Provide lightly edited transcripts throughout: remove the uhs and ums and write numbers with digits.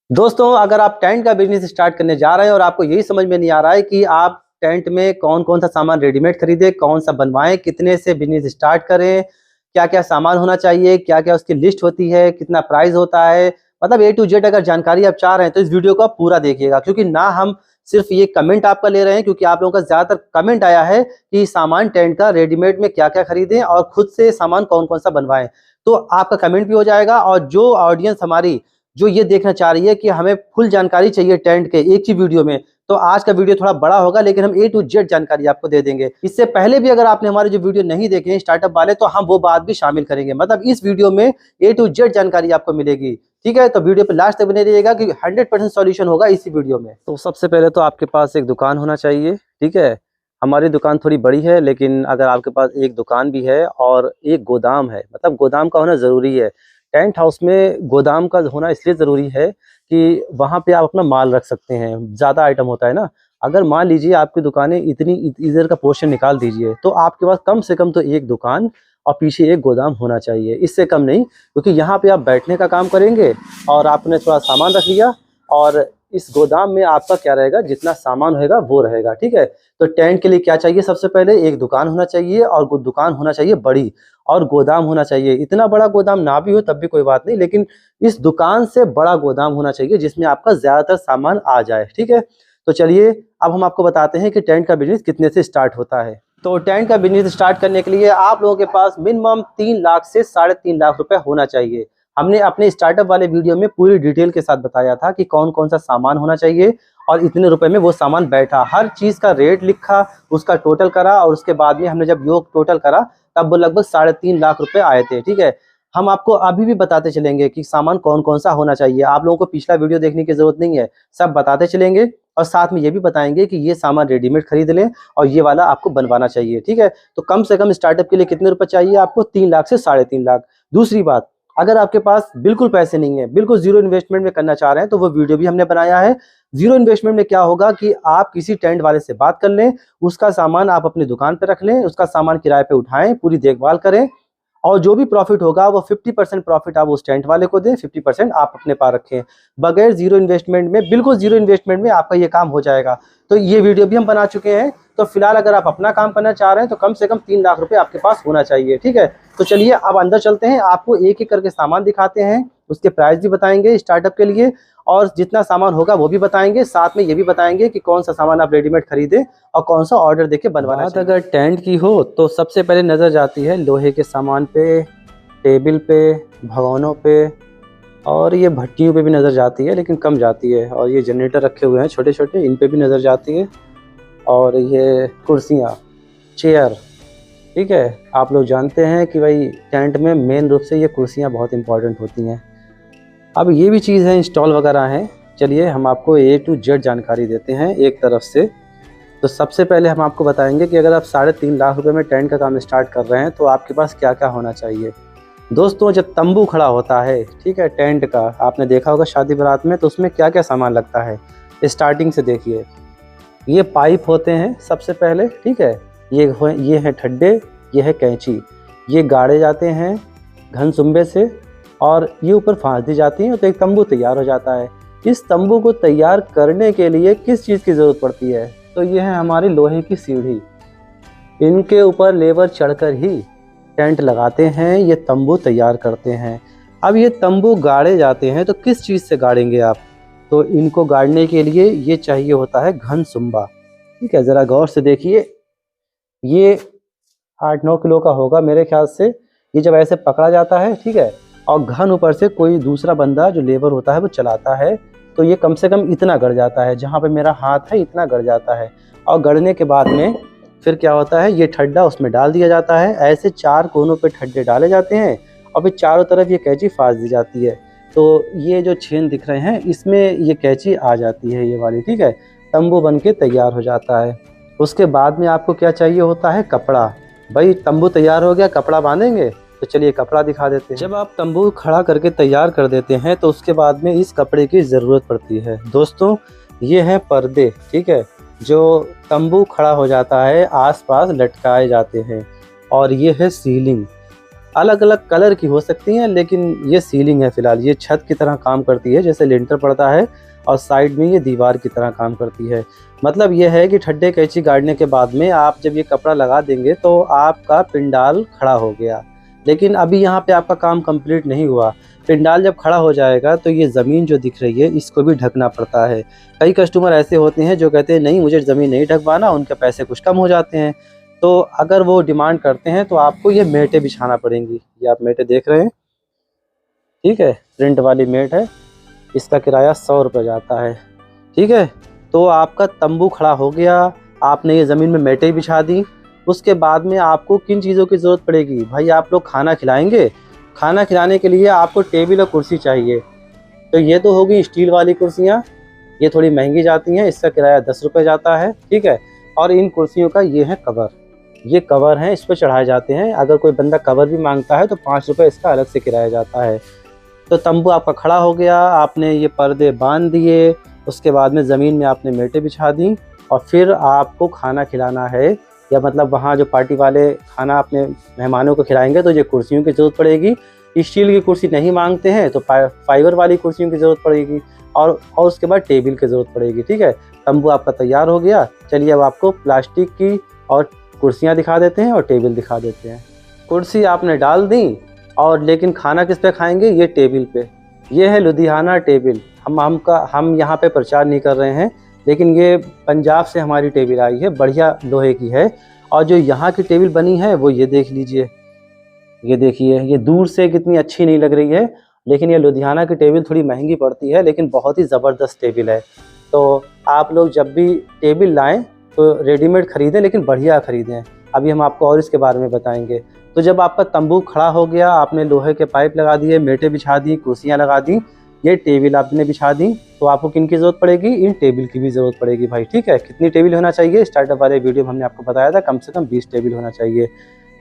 दोस्तों, अगर आप टेंट का बिजनेस स्टार्ट करने जा रहे हैं और आपको यही समझ में नहीं आ रहा है कि आप टेंट में कौन कौन सा सामान रेडीमेड खरीदें, कौन सा बनवाएं, कितने से बिजनेस स्टार्ट करें, क्या क्या सामान होना चाहिए, क्या क्या उसकी लिस्ट होती है, कितना प्राइस होता है, मतलब ए टू जेड अगर जानकारी आप चाह रहे हैं तो इस वीडियो को आप पूरा देखिएगा। क्योंकि ना हम सिर्फ ये कमेंट आपका ले रहे हैं, क्योंकि आप लोगों का ज्यादातर कमेंट आया है कि सामान टेंट का रेडीमेड में क्या क्या खरीदें और खुद से सामान कौन कौन सा बनवाएं। तो आपका कमेंट भी हो जाएगा और जो ऑडियंस हमारी जो ये देखना चाह रही है कि हमें फुल जानकारी चाहिए टेंट के एक ही वीडियो में, तो आज का वीडियो थोड़ा बड़ा होगा लेकिन हम ए टू जेड जानकारी आपको दे देंगे। इससे पहले भी अगर आपने हमारे जो वीडियो नहीं देखे हैं स्टार्टअप वाले, तो हम वो बात भी शामिल करेंगे। मतलब इस वीडियो में ए टू जेड जानकारी आपको मिलेगी। ठीक है, तो वीडियो पे लास्ट तक बने रहिएगा कि 100% सॉल्यूशन होगा इसी वीडियो में। तो सबसे पहले तो आपके पास एक दुकान होना चाहिए। ठीक है, हमारी दुकान थोड़ी बड़ी है, लेकिन अगर आपके पास एक दुकान भी है और एक गोदाम है, मतलब गोदाम का होना ज़रूरी है। टेंट हाउस में गोदाम का होना इसलिए ज़रूरी है कि वहाँ पे आप अपना माल रख सकते हैं, ज़्यादा आइटम होता है ना। अगर मान लीजिए आपकी दुकानें इधर का पोर्शन निकाल दीजिए, तो आपके पास कम से कम तो एक दुकान और पीछे एक गोदाम होना चाहिए, इससे कम नहीं। क्योंकि यहाँ पे आप बैठने का काम करेंगे और आपने थोड़ा सामान रख लिया, और इस गोदाम में आपका क्या रहेगा, जितना सामान होगा वो रहेगा। ठीक है, तो टेंट के लिए क्या चाहिए, सबसे पहले एक दुकान होना चाहिए, और दुकान होना चाहिए बड़ी, और गोदाम होना चाहिए। इतना बड़ा गोदाम ना भी हो तब भी कोई बात नहीं, लेकिन इस दुकान से बड़ा गोदाम होना चाहिए जिसमें आपका ज़्यादातर सामान आ जाए। ठीक है, तो चलिए अब हम आपको बताते हैं कि टेंट का बिजनेस कितने से स्टार्ट होता है। तो टेंट का बिजनेस स्टार्ट करने के लिए आप लोगों के पास मिनिमम 3 लाख से 3.5 लाख रुपए होना चाहिए। हमने अपने स्टार्टअप वाले वीडियो में पूरी डिटेल के साथ बताया था कि कौन कौन सा सामान होना चाहिए और इतने रुपए में वो सामान बैठा, हर चीज़ का रेट लिखा, उसका टोटल करा, और उसके बाद में हमने जब योग टोटल करा तब वो लगभग 3.5 लाख रुपए आए थे। ठीक है, हम आपको अभी भी बताते चलेंगे कि सामान कौन कौन सा होना चाहिए। आप लोगों को पिछला वीडियो देखने की जरूरत नहीं है, सब बताते चलेंगे, और साथ में ये भी बताएंगे कि ये सामान रेडीमेड खरीद लें और ये वाला आपको बनवाना चाहिए। ठीक है, तो कम से कम स्टार्टअप के लिए कितने रुपए चाहिए आपको, 3 लाख से 3.5 लाख। दूसरी बात, अगर आपके पास बिल्कुल पैसे नहीं है, बिल्कुल जीरो इन्वेस्टमेंट में करना चाह रहे हैं, तो वो वीडियो भी हमने बनाया है। जीरो इन्वेस्टमेंट में क्या होगा कि आप किसी टेंट वाले से बात कर लें, उसका सामान आप अपनी दुकान पे रख लें, उसका सामान किराए पे उठाएं, पूरी देखभाल करें, और जो भी प्रॉफिट होगा वो 50% प्रॉफिट आप उस टेंट वाले को दें, 50% आप अपने पास रखें। बगैर जीरो इन्वेस्टमेंट में, बिल्कुल जीरो इन्वेस्टमेंट में आपका ये काम हो जाएगा। तो ये वीडियो भी हम बना चुके हैं। तो फिलहाल अगर आप अपना काम करना चाह रहे हैं तो कम से कम 3 लाख रुपए आपके पास होना चाहिए। ठीक है, तो चलिए अब अंदर चलते हैं, आपको एक एक करके सामान दिखाते हैं, उसके प्राइस भी बताएंगे स्टार्टअप के लिए, और जितना सामान होगा वो भी बताएंगे। साथ में ये भी बताएंगे कि कौन सा सामान आप रेडीमेड खरीदें और कौन सा ऑर्डर देके बनवाना चाहिए। अगर टेंट की हो तो सबसे पहले नज़र जाती है लोहे के सामान पे, टेबल पे, भगोनों पे, और ये भट्टियों पे भी नज़र जाती है लेकिन कम जाती है। और ये जनरेटर रखे हुए हैं छोटे छोटे, इन पे भी नज़र जाती है। और ये कुर्सियाँ, चेयर। ठीक है, आप लोग जानते हैं कि भाई टेंट में मेन रूप से ये कुर्सियाँ बहुत इंपॉर्टेंट होती हैं। अब ये भी चीज़ है, इंस्टॉल वगैरह हैं। चलिए हम आपको ए टू जेड जानकारी देते हैं एक तरफ से। तो सबसे पहले हम आपको बताएंगे कि अगर आप 3.5 लाख रुपए में टेंट का काम स्टार्ट कर रहे हैं तो आपके पास क्या क्या होना चाहिए। दोस्तों, जब तंबू खड़ा होता है, ठीक है, टेंट का, आपने देखा होगा शादी बारात में, तो उसमें क्या क्या सामान लगता है। स्टार्टिंग से देखिए, ये पाइप होते हैं सबसे पहले। ठीक है, ये है ठड्डे, ये है कैंची, ये गाड़े जाते हैं घनसुम्बे से, और ये ऊपर फांस दी जाती है, तो एक तंबू तैयार हो जाता है। इस तंबू को तैयार करने के लिए किस चीज़ की ज़रूरत पड़ती है, तो ये है हमारी लोहे की सीढ़ी। इनके ऊपर लेबर चढ़कर ही टेंट लगाते हैं, ये तंबू तैयार करते हैं। अब ये तंबू गाड़े जाते हैं, तो किस चीज़ से गाड़ेंगे आप, तो इनको गाड़ने के लिए ये चाहिए होता है घनसुम्बा। ठीक है, ज़रा गौर से देखिए, ये 8-9 किलो का होगा मेरे ख्याल से। ये जब ऐसे पकड़ा जाता है, ठीक है, और घन ऊपर से कोई दूसरा बंदा जो लेबर होता है वो चलाता है, तो ये कम से कम इतना गड़ जाता है, जहाँ पे मेरा हाथ है इतना गड़ जाता है। और गड़ने के बाद में फिर क्या होता है, ये ठड्डा उसमें डाल दिया जाता है। ऐसे 4 कोनों पे ठड्डे डाले जाते हैं और फिर चारों तरफ ये कैंची फांस दी जाती है। तो ये जो छेद दिख रहे हैं इसमें ये कैंची आ जाती है, ये वाली। ठीक है, तंबू बन के तैयार हो जाता है। उसके बाद में आपको क्या चाहिए होता है, कपड़ा। भाई तंबू तैयार हो गया, कपड़ा बांधेंगे, तो चलिए कपड़ा दिखा देते हैं। जब आप तंबू खड़ा करके तैयार कर देते हैं तो उसके बाद में इस कपड़े की ज़रूरत पड़ती है। दोस्तों, ये है पर्दे। ठीक है, जो तंबू खड़ा हो जाता है आसपास लटकाए जाते हैं। और ये है सीलिंग। अलग अलग कलर की हो सकती हैं, लेकिन ये सीलिंग है फिलहाल, ये छत की तरह काम करती है, जैसे लिंटर पड़ता है और साइड में ये दीवार की तरह काम करती है। मतलब ये है कि ठड्डे कैंची गाड़ने के बाद में आप जब ये कपड़ा लगा देंगे तो आपका पिंडाल खड़ा हो गया। लेकिन अभी यहाँ पे आपका काम कंप्लीट नहीं हुआ। पिंडाल जब खड़ा हो जाएगा तो ये ज़मीन जो दिख रही है इसको भी ढकना पड़ता है। कई कस्टमर ऐसे होते हैं जो कहते हैं नहीं मुझे ज़मीन नहीं ढकवाना, उनके पैसे कुछ कम हो जाते हैं। तो अगर वो डिमांड करते हैं तो आपको ये मेटें बिछाना पड़ेंगी। ये आप मेटें देख रहे हैं, ठीक है, प्रिंट वाली मेट है, इसका किराया 100 रुपये जाता है, ठीक है। तो आपका तंबू खड़ा हो गया, आपने ये ज़मीन में मेटें बिछा दी। उसके बाद में आपको किन चीज़ों की ज़रूरत पड़ेगी भाई, आप लोग खाना खिलाएंगे, खाना खिलाने के लिए आपको टेबल और कुर्सी चाहिए। तो ये तो होगी स्टील वाली कुर्सियाँ, ये थोड़ी महंगी जाती हैं, इसका किराया 10 रुपये जाता है, ठीक है। और इन कुर्सियों का ये है कवर, ये कवर हैं, इस पर चढ़ाए जाते हैं। अगर कोई बंदा कवर भी मांगता है तो 5 रुपये इसका अलग से किराया जाता है। तो तंबू आपका खड़ा हो गया, आपने ये पर्दे बांध दिए, उसके बाद में ज़मीन में आपने मेटें बिछा दी और फिर आपको खाना खिलाना है, या मतलब वहाँ जो पार्टी वाले खाना अपने मेहमानों को खिलाएंगे तो ये कुर्सियों की ज़रूरत पड़ेगी। स्टील की कुर्सी नहीं मांगते हैं तो फाइबर वाली कुर्सियों की ज़रूरत पड़ेगी और उसके बाद टेबल की ज़रूरत पड़ेगी, ठीक है। तंबू आपका तैयार हो गया। चलिए अब आपको प्लास्टिक की और कुर्सियाँ दिखा देते हैं और टेबल दिखा देते हैं। कुर्सी आपने डाल दी और लेकिन खाना किस पे खाएंगे, ये टेबल पे। ये है लुधियाना टेबल। हम यहाँ पे प्रचार नहीं कर रहे हैं, लेकिन ये पंजाब से हमारी टेबल आई है, बढ़िया लोहे की है। और जो यहाँ की टेबल बनी है वो ये देख लीजिए, ये देखिए, ये दूर से कितनी अच्छी नहीं लग रही है, लेकिन ये लुधियाना की टेबल थोड़ी महंगी पड़ती है, लेकिन बहुत ही ज़बरदस्त टेबल है। तो आप लोग जब भी टेबल लाएँ तो रेडीमेड ख़रीदें, लेकिन बढ़िया ख़रीदें। अभी हम आपको और इसके बारे में बताएंगे। तो जब आपका तंबू खड़ा हो गया, आपने लोहे के पाइप लगा दिए, मेटें बिछा दी, कुर्सियाँ लगा दी, ये टेबल आपने बिछा दी, तो आपको किन की ज़रूरत पड़ेगी, इन टेबल की भी ज़रूरत पड़ेगी भाई, ठीक है। कितनी टेबल होना चाहिए, स्टार्टअप वाले वीडियो में हमने आपको बताया था, कम से कम 20 टेबल होना चाहिए।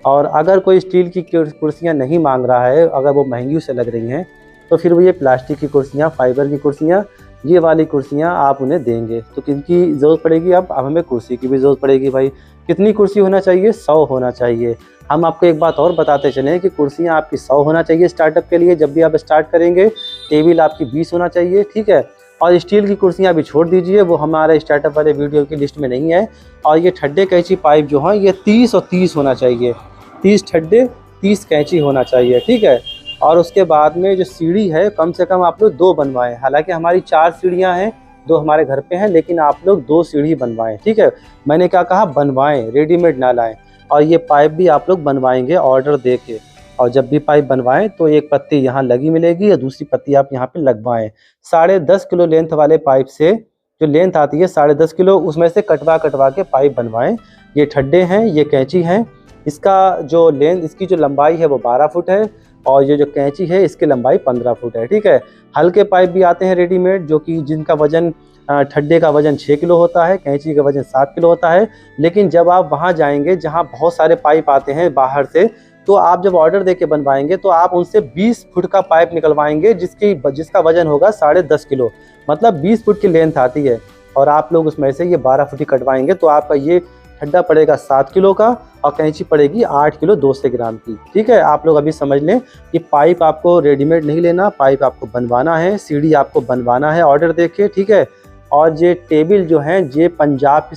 और अगर कोई स्टील की कुर्सियाँ नहीं मांग रहा है, अगर वो महंगी से लग रही हैं, तो फिर वो ये प्लास्टिक की कुर्सियाँ, फाइबर की कुर्सियाँ, ये वाली कुर्सियाँ आप उन्हें देंगे। तो किनकी ज़रूरत पड़ेगी, अब हमें कुर्सी की भी ज़रूरत पड़ेगी भाई। कितनी कुर्सी होना चाहिए, 100 होना चाहिए। हम आपको एक बात और बताते चलें कि कुर्सियाँ आपकी 100 होना चाहिए स्टार्टअप के लिए, जब भी आप स्टार्ट करेंगे। टेबल आपकी 20 होना चाहिए, ठीक है। और स्टील की कुर्सियाँ भी छोड़ दीजिए, वो हमारे स्टार्टअप वाले वीडियो की लिस्ट में नहीं है। और ये ठड्डे कैंची पाइप जो हैं ये 30 और 30 होना चाहिए, 30 ठड्डे 30 कैंची होना चाहिए, ठीक है। और उसके बाद में जो सीढ़ी है, कम से कम आप लोग 2 बनवाएं। हालांकि हमारी 4 सीढ़ियाँ हैं, 2 हमारे घर पे हैं, लेकिन आप लोग 2 सीढ़ी बनवाएं, ठीक है। मैंने क्या कहा, बनवाएं, रेडीमेड ना लाएं। और ये पाइप भी आप लोग बनवाएंगे ऑर्डर दे के। और जब भी पाइप बनवाएं तो एक पत्ती यहाँ लगी मिलेगी और दूसरी पत्ती आप यहाँ पे लगवाएं। 10.5 किलो लेंथ वाले पाइप से जो लेंथ आती है 10.5 किलो, उसमें से कटवा के पाइप बनवाएं। ये ठड्डे हैं, ये कैंची हैं, इसका जो लेंथ, इसकी जो लंबाई है वो 12 फुट है और ये जो कैंची है इसकी लंबाई 15 फुट है, ठीक है। हल्के पाइप भी आते हैं रेडीमेड, जो कि जिनका वजन, ठड्डे का वजन 6 किलो होता है, कैंची का वजन 7 किलो होता है। लेकिन जब आप वहाँ जाएंगे जहाँ बहुत सारे पाइप आते हैं बाहर से, तो आप जब ऑर्डर देके बनवाएंगे तो आप उनसे 20 फुट का पाइप निकलवाएंगे, जिसका वजन होगा 10.5 किलो, मतलब 20 फुट की लेंथ आती है। और आप लोग उसमें से ये 12 फुट ही कटवाएंगे, तो आपका ये ठड्डा पड़ेगा 7 किलो का और कैंची पड़ेगी 8 किलो 200 ग्राम की, ठीक है। आप लोग अभी समझ लें कि पाइप आपको रेडीमेड नहीं लेना, पाइप आपको बनवाना है, सीढ़ी आपको बनवाना है ऑर्डर देके, ठीक है। और ये टेबल जो हैं ये पंजाब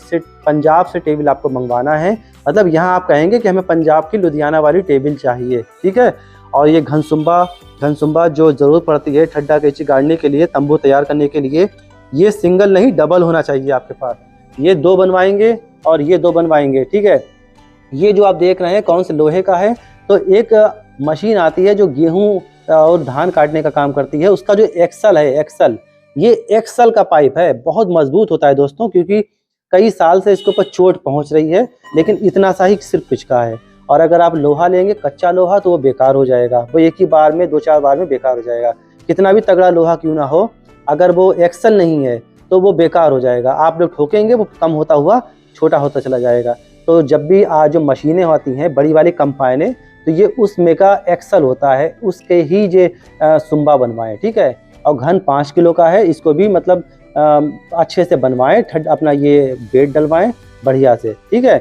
से टेबल आपको मंगवाना है। मतलब यहाँ आप कहेंगे कि हमें पंजाब की लुधियाना वाली टेबल चाहिए, ठीक है। और ये घनसुम्बा जो ज़रूरत पड़ती है ठड्डा कैंची गाड़ने के लिए, तंबू तैयार करने के लिए, ये सिंगल नहीं डबल होना चाहिए आपके पास। ये 2 बनवाएंगे और ये 2 बनवाएंगे, ठीक है। ये जो आप देख रहे हैं कौन से लोहे का है, तो एक मशीन आती है जो गेहूँ और धान काटने का काम करती है, उसका जो एक्सल है, एक्सल, ये एक्सल का पाइप है, बहुत मजबूत होता है दोस्तों, क्योंकि कई साल से इसके ऊपर चोट पहुंच रही है, लेकिन इतना सा ही सिर्फ पिचका है। और अगर आप लोहा लेंगे, कच्चा लोहा, तो वो बेकार हो जाएगा, वो एक ही बार में 2-4 बार में बेकार हो जाएगा। कितना भी तगड़ा लोहा क्यों ना हो, अगर वो एक्सल नहीं है तो वो बेकार हो जाएगा। आप लोग ठोकेंगे वो कम होता हुआ छोटा होता चला जाएगा। तो जब भी जो मशीनें होती हैं बड़ी वाली कंपाइनें, तो ये उसमें का एक्सल होता है, उसके ही जो सुम्बा बनवाएं, ठीक है। और घन 5 किलो का है, इसको भी मतलब अच्छे से बनवाएं, अपना ये बेड डलवाएं बढ़िया से, ठीक है।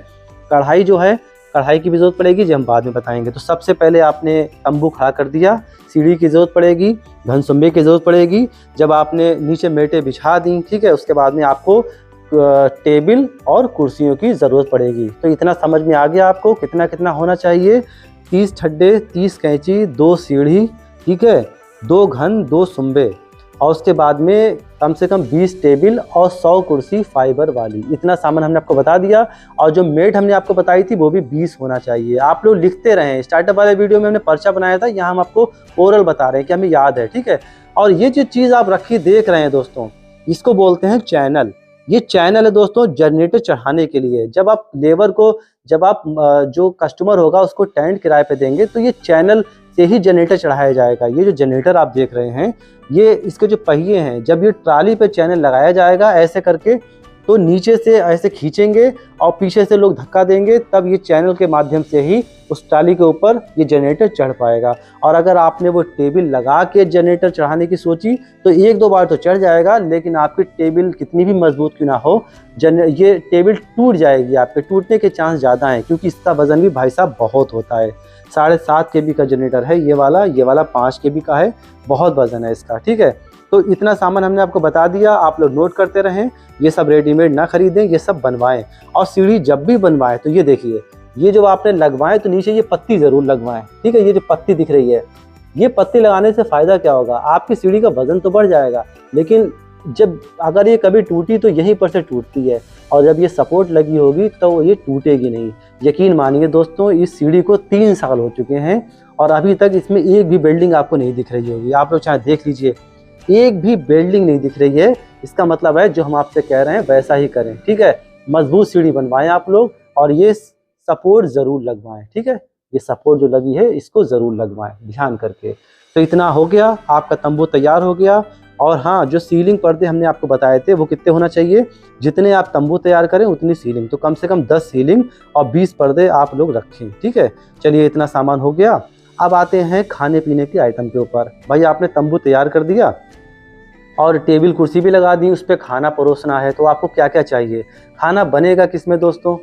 कढ़ाई जो है कढ़ाई की भी ज़रूरत पड़ेगी, जो हम बाद में बताएंगे। तो सबसे पहले आपने तंबू खड़ा कर दिया, सीढ़ी की ज़रूरत पड़ेगी, घनसुम्बे की ज़रूरत पड़ेगी। जब आपने नीचे मेटें बिछा दी, ठीक है, उसके बाद में आपको टेबल और कुर्सियों की ज़रूरत पड़ेगी। तो इतना समझ में आ गया आपको कितना कितना होना चाहिए। 30 ठड्डे, 30 कैंची, 2 सीढ़ी, ठीक है, 2 घन, 2 सुम्बे, और उसके बाद में कम से कम 20 टेबल और 100 कुर्सी फाइबर वाली। इतना सामान हमने आपको बता दिया। और जो मेट हमने आपको बताई थी वो भी 20 होना चाहिए। आप लोग लिखते रहें। स्टार्टअप वाले वीडियो में हमने पर्चा बनाया था, यहाँ हम आपको ओरल बता रहे हैं कि हमें याद है, ठीक है। और ये जो चीज़ आप रखी देख रहे हैं दोस्तों, इसको बोलते हैं चैनल। ये चैनल है दोस्तों जनरेटर चढ़ाने के लिए। जब आप लेबर को, जब आप जो कस्टमर होगा उसको टेंट किराए पे देंगे, तो ये चैनल से ही जनरेटर चढ़ाया जाएगा। ये जो जनरेटर आप देख रहे हैं, ये इसके जो पहिए हैं, जब ये ट्राली पे चैनल लगाया जाएगा ऐसे करके, तो नीचे से ऐसे खींचेंगे और पीछे से लोग धक्का देंगे, तब ये चैनल के माध्यम से ही उस ट्राली के ऊपर ये जनरेटर चढ़ पाएगा। और अगर आपने वो टेबल लगा के जनरेटर चढ़ाने की सोची तो 1-2 बार तो चढ़ जाएगा, लेकिन आपकी टेबल कितनी भी मजबूत क्यों ना हो, ये टेबल टूट जाएगी। आपके टूटने के चांस ज़्यादा हैं, क्योंकि इसका वजन भी भाई साहब बहुत होता है। 7.5 kb का जनरेटर है ये वाला 5 kb का है, बहुत वजन है इसका, ठीक है। तो इतना सामान हमने आपको बता दिया, आप लोग नोट करते रहें। ये सब रेडीमेड ना खरीदें, ये सब बनवाएं। और सीढ़ी जब भी बनवाएं तो ये देखिए, ये जो आपने लगवाएं तो नीचे ये पत्ती ज़रूर लगवाएं, ठीक है। ये जो पत्ती दिख रही है, ये पत्ती लगाने से फ़ायदा क्या होगा, आपकी सीढ़ी का वजन तो बढ़ जाएगा, लेकिन जब अगर ये कभी टूटी तो यहीं पर से टूटती है, और जब ये सपोर्ट लगी होगी तो ये टूटेगी नहीं। यकीन मानिए दोस्तों, इस सीढ़ी को 3 साल हो चुके हैं और अभी तक इसमें एक भी बिल्डिंग आपको नहीं दिख रही होगी। आप लोग चाहे देख लीजिए, एक भी बिल्डिंग नहीं दिख रही है। इसका मतलब है जो हम आपसे कह रहे हैं वैसा ही करें, ठीक है। मजबूत सीढ़ी बनवाएं आप लोग, और ये सपोर्ट ज़रूर लगवाएं, ठीक है। ये सपोर्ट जो लगी है इसको ज़रूर लगवाएं ध्यान करके। तो इतना हो गया, आपका तंबू तैयार हो गया। और हाँ, जो सीलिंग पर्दे हमने आपको बताए थे वो कितने होना चाहिए, जितने आप तंबू तैयार करें उतनी सीलिंग, तो कम से कम 10 सीलिंग और 20 पर्दे आप लोग रखें, ठीक है। चलिए, इतना सामान हो गया। अब आते हैं खाने पीने के आइटम के ऊपर। भाई आपने तंबू तैयार कर दिया और टेबल कुर्सी भी लगा दी, उस पर खाना परोसना है, तो आपको क्या क्या चाहिए। खाना बनेगा किस में दोस्तों,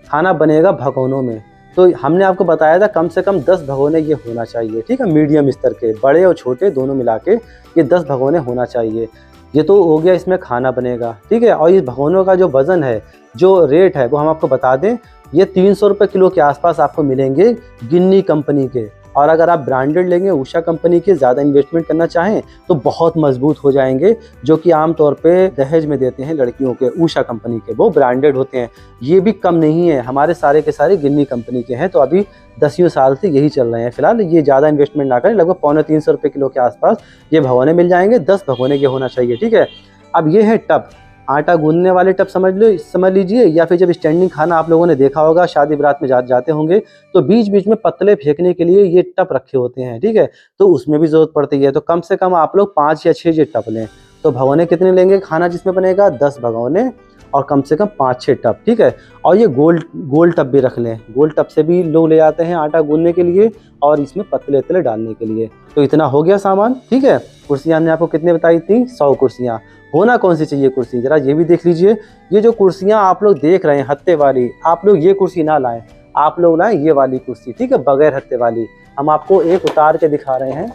खाना बनेगा भगोनों में। तो हमने आपको बताया था कम से कम 10 भगोने ये होना चाहिए, ठीक है। मीडियम स्तर के, बड़े और छोटे दोनों मिला के ये 10 भगोने होना चाहिए। ये तो हो गया, इसमें खाना बनेगा, ठीक है। और इस भगोनों का जो वज़न है, जो रेट है, वो हम आपको बता दें, ये 300 रुपये किलो के आसपास आपको मिलेंगे गिन्नी कंपनी के। और अगर आप ब्रांडेड लेंगे, उषा कंपनी के, ज़्यादा इन्वेस्टमेंट करना चाहें तो बहुत मजबूत हो जाएंगे, जो कि आमतौर पे दहेज में देते हैं लड़कियों के, उषा कंपनी के, वो ब्रांडेड होते हैं। ये भी कम नहीं है, हमारे सारे के सारे गिन्नी कंपनी के हैं। तो अभी 10 साल से यही चल रहे हैं फिलहाल। ये ज़्यादा इन्वेस्टमेंट ना करें, लगभग 250 रुपये किलो के आसपास ये भगोने मिल जाएंगे। 10 भगोने के होना चाहिए, ठीक है। अब ये है टब, आटा गूंदने वाले टब समझ लीजिए, या फिर जब स्टैंडिंग खाना आप लोगों ने देखा होगा, शादी बारात में जाते होंगे, तो बीच बीच में पतले फेंकने के लिए ये टब रखे होते हैं, ठीक है। तो उसमें भी ज़रूरत पड़ती है। तो कम से कम आप लोग 5 या 6 ये टब लें। तो भगोने कितने लेंगे, खाना जिसमें बनेगा 10 भगोने और कम से कम 5-6 टब, ठीक है। और ये गोल टब भी रख लें, गोल टब से भी लोग ले आते हैं आटा गूंदने के लिए और इसमें पतले तले डालने के लिए। तो इतना हो गया सामान, ठीक है। कुर्सियाँ हमने आपको कितने बताई थी, 100 कुर्सियाँ। होना कौन सी चाहिए कुर्सी, जरा ये भी देख लीजिए। ये जो कुर्सियाँ आप लोग देख रहे हैं हत्ते वाली, आप लोग ये कुर्सी ना लाएं, आप लोग लाएं ये वाली कुर्सी, ठीक है, बगैर हत्ते वाली। हम आपको एक उतार के दिखा रहे हैं,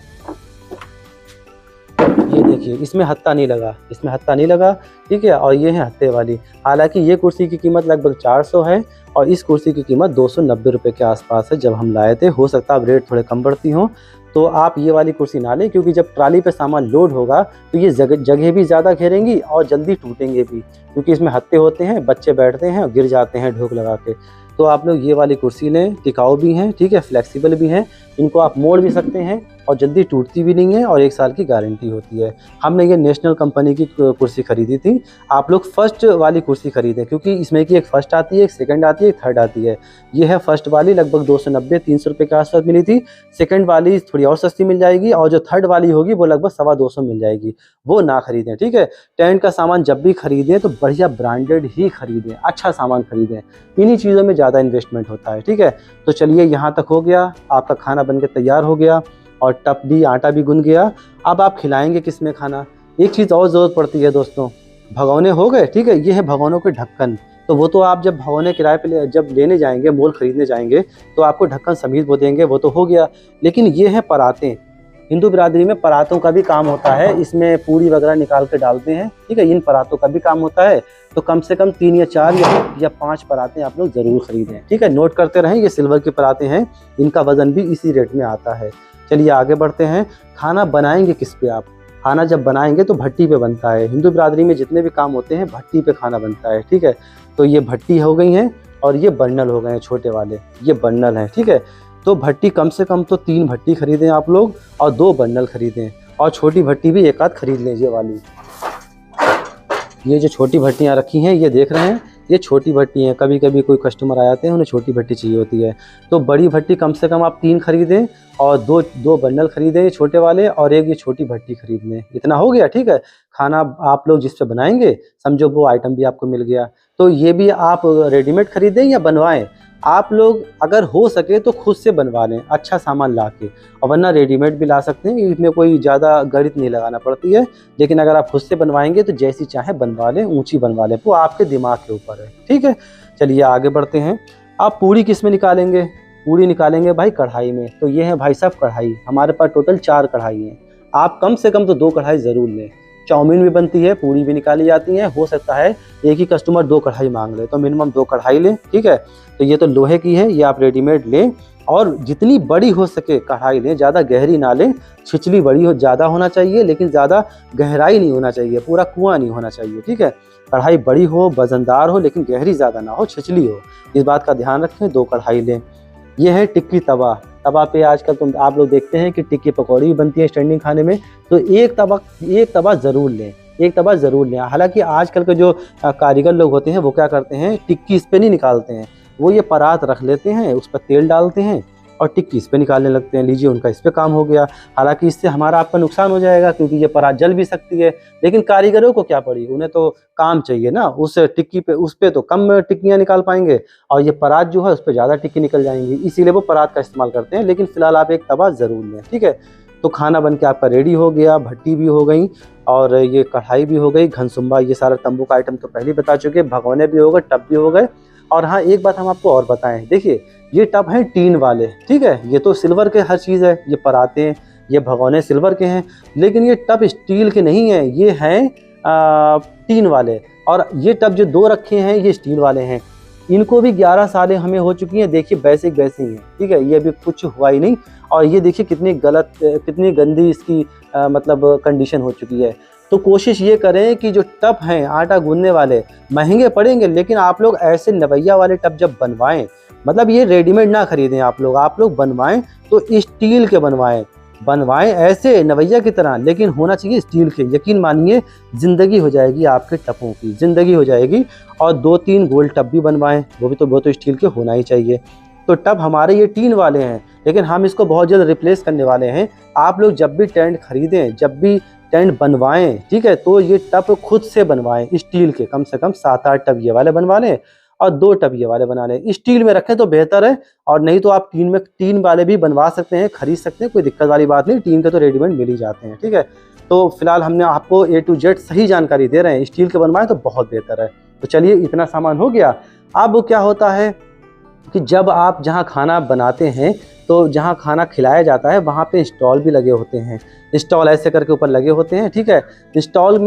ये देखिए, इसमें हत्ता नहीं लगा, इसमें हत्ता नहीं लगा, ठीक है। और ये है हत्ते वाली। हालांकि ये कुर्सी की कीमत लगभग 400 है और इस कुर्सी की कीमत 290 रुपये के आसपास है जब हम लाए थे। हो सकता है अब रेट थोड़े कम बढ़ती हों, तो आप ये वाली कुर्सी ना लें, क्योंकि जब ट्राली पे सामान लोड होगा तो ये जगह भी ज़्यादा घेरेंगी और जल्दी टूटेंगे भी, क्योंकि इसमें हत्ते होते हैं, बच्चे बैठते हैं और गिर जाते हैं ढोक लगा के। तो आप लोग ये वाली कुर्सी लें, टिकाऊ भी हैं, ठीक है, फ्लेक्सिबल भी हैं, इनको आप मोड़ भी सकते हैं और जल्दी टूटती भी नहीं है और 1 साल की गारंटी होती है। हमने ये नेशनल कंपनी की कुर्सी खरीदी थी। आप लोग फर्स्ट वाली कुर्सी खरीदें, क्योंकि इसमें की एक फर्स्ट आती है, एक सेकंड आती है, एक थर्ड आती है। ये है फर्स्ट वाली, लगभग 290-300 रुपये के आसपास मिली थी। सेकंड वाली थोड़ी और सस्ती मिल जाएगी और जो थर्ड वाली होगी वो लगभग 225 मिल जाएगी, वो ना खरीदें, ठीक है। टेंट का सामान जब भी खरीदें तो बढ़िया ब्रांडेड ही खरीदें, अच्छा सामान खरीदें, इन्हीं चीज़ों में ज़्यादा इन्वेस्टमेंट होता है, ठीक है। तो चलिए, यहाँ तक हो गया, आपका खाना बनके तैयार हो गया और टप भी, आटा भी गुन गया। अब आप खिलाएंगे किस में खाना। एक चीज़ और ज़रूरत पड़ती है दोस्तों, भगोने हो गए, ठीक है। ये है भगोनों के ढक्कन। तो वो तो आप जब भगोने किराए पे जब लेने जाएंगे, मोल खरीदने जाएंगे, तो आपको ढक्कन समेत वो देंगे, वो तो हो गया। लेकिन ये है परातें। हिंदू बिरादरी में परातों का भी काम होता है, इसमें पूरी वगैरह निकाल के डालते हैं, ठीक है। इन परातों का भी काम होता है। तो कम से कम 3 या 4 या 5 परातें आप लोग जरूर खरीदें, ठीक है। नोट करते रहें, ये सिल्वर की परातें हैं, इनका वजन भी इसी रेट में आता है। चलिए आगे बढ़ते हैं। खाना बनाएंगे किस पे आप? खाना जब बनाएंगे तो भट्टी पे बनता है। हिंदू बिरादरी में जितने भी काम होते हैं भट्टी पे खाना बनता है, ठीक है। तो ये भट्टी हो गई हैं और ये बर्नल हो गए हैं छोटे वाले, ये बर्नल हैं, ठीक है। तो भट्टी कम से कम तो 3 भट्टी खरीदें आप लोग और 2 बर्नल खरीदें, और छोटी भट्टी भी एक आध खरीद लें। ये वाली, ये जो छोटी भट्टियाँ रखी हैं ये देख रहे हैं, ये छोटी भट्टी हैं। कभी कभी कोई कस्टमर आ जाते हैं, उन्हें छोटी भट्टी चाहिए होती है। तो बड़ी भट्टी कम से कम आप 3 खरीदें और दो बंडल खरीदें छोटे वाले, और एक ये छोटी भट्टी खरीद लें। इतना हो गया, ठीक है। खाना आप लोग जिस पे बनाएंगे समझो वो आइटम भी आपको मिल गया। तो ये भी आप रेडीमेड खरीदें या बनवाएं, आप लोग अगर हो सके तो खुद से बनवा लें अच्छा सामान ला के, और वरना रेडीमेड भी ला सकते हैं, इसमें कोई ज़्यादा गणित नहीं लगाना पड़ती है। लेकिन अगर आप खुद से बनवाएंगे तो जैसी चाहे बनवा लें, ऊंची बनवा लें, वो आपके दिमाग के ऊपर है, ठीक है। चलिए आगे बढ़ते हैं। आप पूड़ी किस में निकालेंगे? पूड़ी निकालेंगे भाई कढ़ाई में। तो ये है भाई साहब कढ़ाई, हमारे पास टोटल 4 कढ़ाई हैं। आप कम से कम तो 2 कढ़ाई ज़रूर लें। चाउमीन भी बनती है, पूड़ी भी निकाली जाती है। हो सकता है एक ही कस्टमर 2 कढ़ाई मांग ले, तो मिनिमम 2 कढ़ाई लें, ठीक है। तो ये तो लोहे की है, ये आप रेडीमेड लें, और जितनी बड़ी हो सके कढ़ाई लें, ज़्यादा गहरी ना लें। छिछली बड़ी हो ज़्यादा होना चाहिए, लेकिन ज़्यादा गहराई नहीं होना चाहिए, पूरा कुआं नहीं होना चाहिए, ठीक है। कढ़ाई बड़ी हो, वजनदार हो, लेकिन गहरी ज़्यादा ना हो, छिछली हो, इस बात का ध्यान रखें। 2 कढ़ाई लें। ये है टिक्की तवा। तवा पे आजकल तुम आप लोग देखते हैं कि टिक्की पकौड़ी भी बनती है स्टैंडिंग खाने में। तो एक तवा ज़रूर लें, एक तवा ज़रूर लें। हालांकि आजकल के जो कारीगर लोग होते हैं वो क्या करते हैं, टिक्की इस पे नहीं निकालते हैं, वो ये परात रख लेते हैं, उस पर तेल डालते हैं और टिक्की इस पे निकालने लगते हैं। लीजिए, उनका इस पे काम हो गया। हालांकि इससे हमारा आपका नुकसान हो जाएगा, क्योंकि ये परात जल भी सकती है। लेकिन कारीगरों को क्या पड़ी, उन्हें तो काम चाहिए ना, उस टिक्की पे, उस पे तो कम टिक्कियाँ निकाल पाएंगे, और ये परात जो है उस पर ज़्यादा टिक्की निकल जाएंगी, इसीलिए वो परात का इस्तेमाल करते हैं। लेकिन फिलहाल आप एक तवा ज़रूर लें, ठीक है। तो खाना बन के आपका रेडी हो गया, भट्टी भी हो गई और ये कढ़ाई भी हो गई, घनसुम्बा, ये सारा तंबू का आइटम तो पहले बता चुके, भगोने भी हो गए, टब भी हो गए। और हाँ, एक बात हम आपको और बताएं, देखिए ये टब हैं टीन वाले, ठीक है। ये तो सिल्वर के हर चीज़ है, ये पराते, ये भगोने सिल्वर के हैं, लेकिन ये टब स्टील के नहीं हैं, ये हैं टीन वाले। और ये टब जो 2 रखे हैं ये स्टील वाले हैं। इनको भी 11 सालें हमें हो चुकी हैं। देखिए वैसे ही हैं, ठीक है, ये अभी कुछ हुआ ही नहीं। और ये देखिए कितनी गंदी इसकी मतलब कंडीशन हो चुकी है। तो कोशिश ये करें कि जो टब हैं आटा गूंदने वाले, महंगे पड़ेंगे, लेकिन आप लोग ऐसे नवैया वाले टब जब बनवाएं, मतलब ये रेडीमेड ना खरीदें, आप लोग बनवाएं तो स्टील के बनवाएं ऐसे नवैया की तरह, लेकिन होना चाहिए स्टील के। यकीन मानिए ज़िंदगी हो जाएगी आपके टपों की, ज़िंदगी हो जाएगी। और 2-3 गोल टब भी बनवाएं, वो तो स्टील के होना ही चाहिए। तो टब हमारे ये टीन वाले हैं, लेकिन हम इसको बहुत जल्द रिप्लेस करने वाले हैं। आप लोग जब भी टेंट खरीदें, जब भी टेंट बनवाएं, ठीक है, तो ये टब खुद से बनवाएं स्टील के। कम से कम 7-8 टब ये वाले बनवा लें और 2 टब ये वाले बना लें। स्टील में रखें तो बेहतर है, और नहीं तो आप टीन वाले भी बनवा सकते हैं, खरीद सकते हैं, कोई दिक्कत वाली बात नहीं। टीन के तो रेडीमेड मिल ही जाते हैं, ठीक है। तो फिलहाल हमने आपको A to Z सही जानकारी दे रहे हैं, स्टील के बनवाएं तो बहुत बेहतर है। तो चलिए, इतना सामान हो गया। अब क्या होता है कि जब आप जहाँ खाना बनाते हैं, तो जहाँ खाना खिलाया जाता है वहाँ पे स्टॉल भी लगे होते हैं। स्टॉल ऐसे करके ऊपर लगे होते हैं, ठीक है। स्टॉल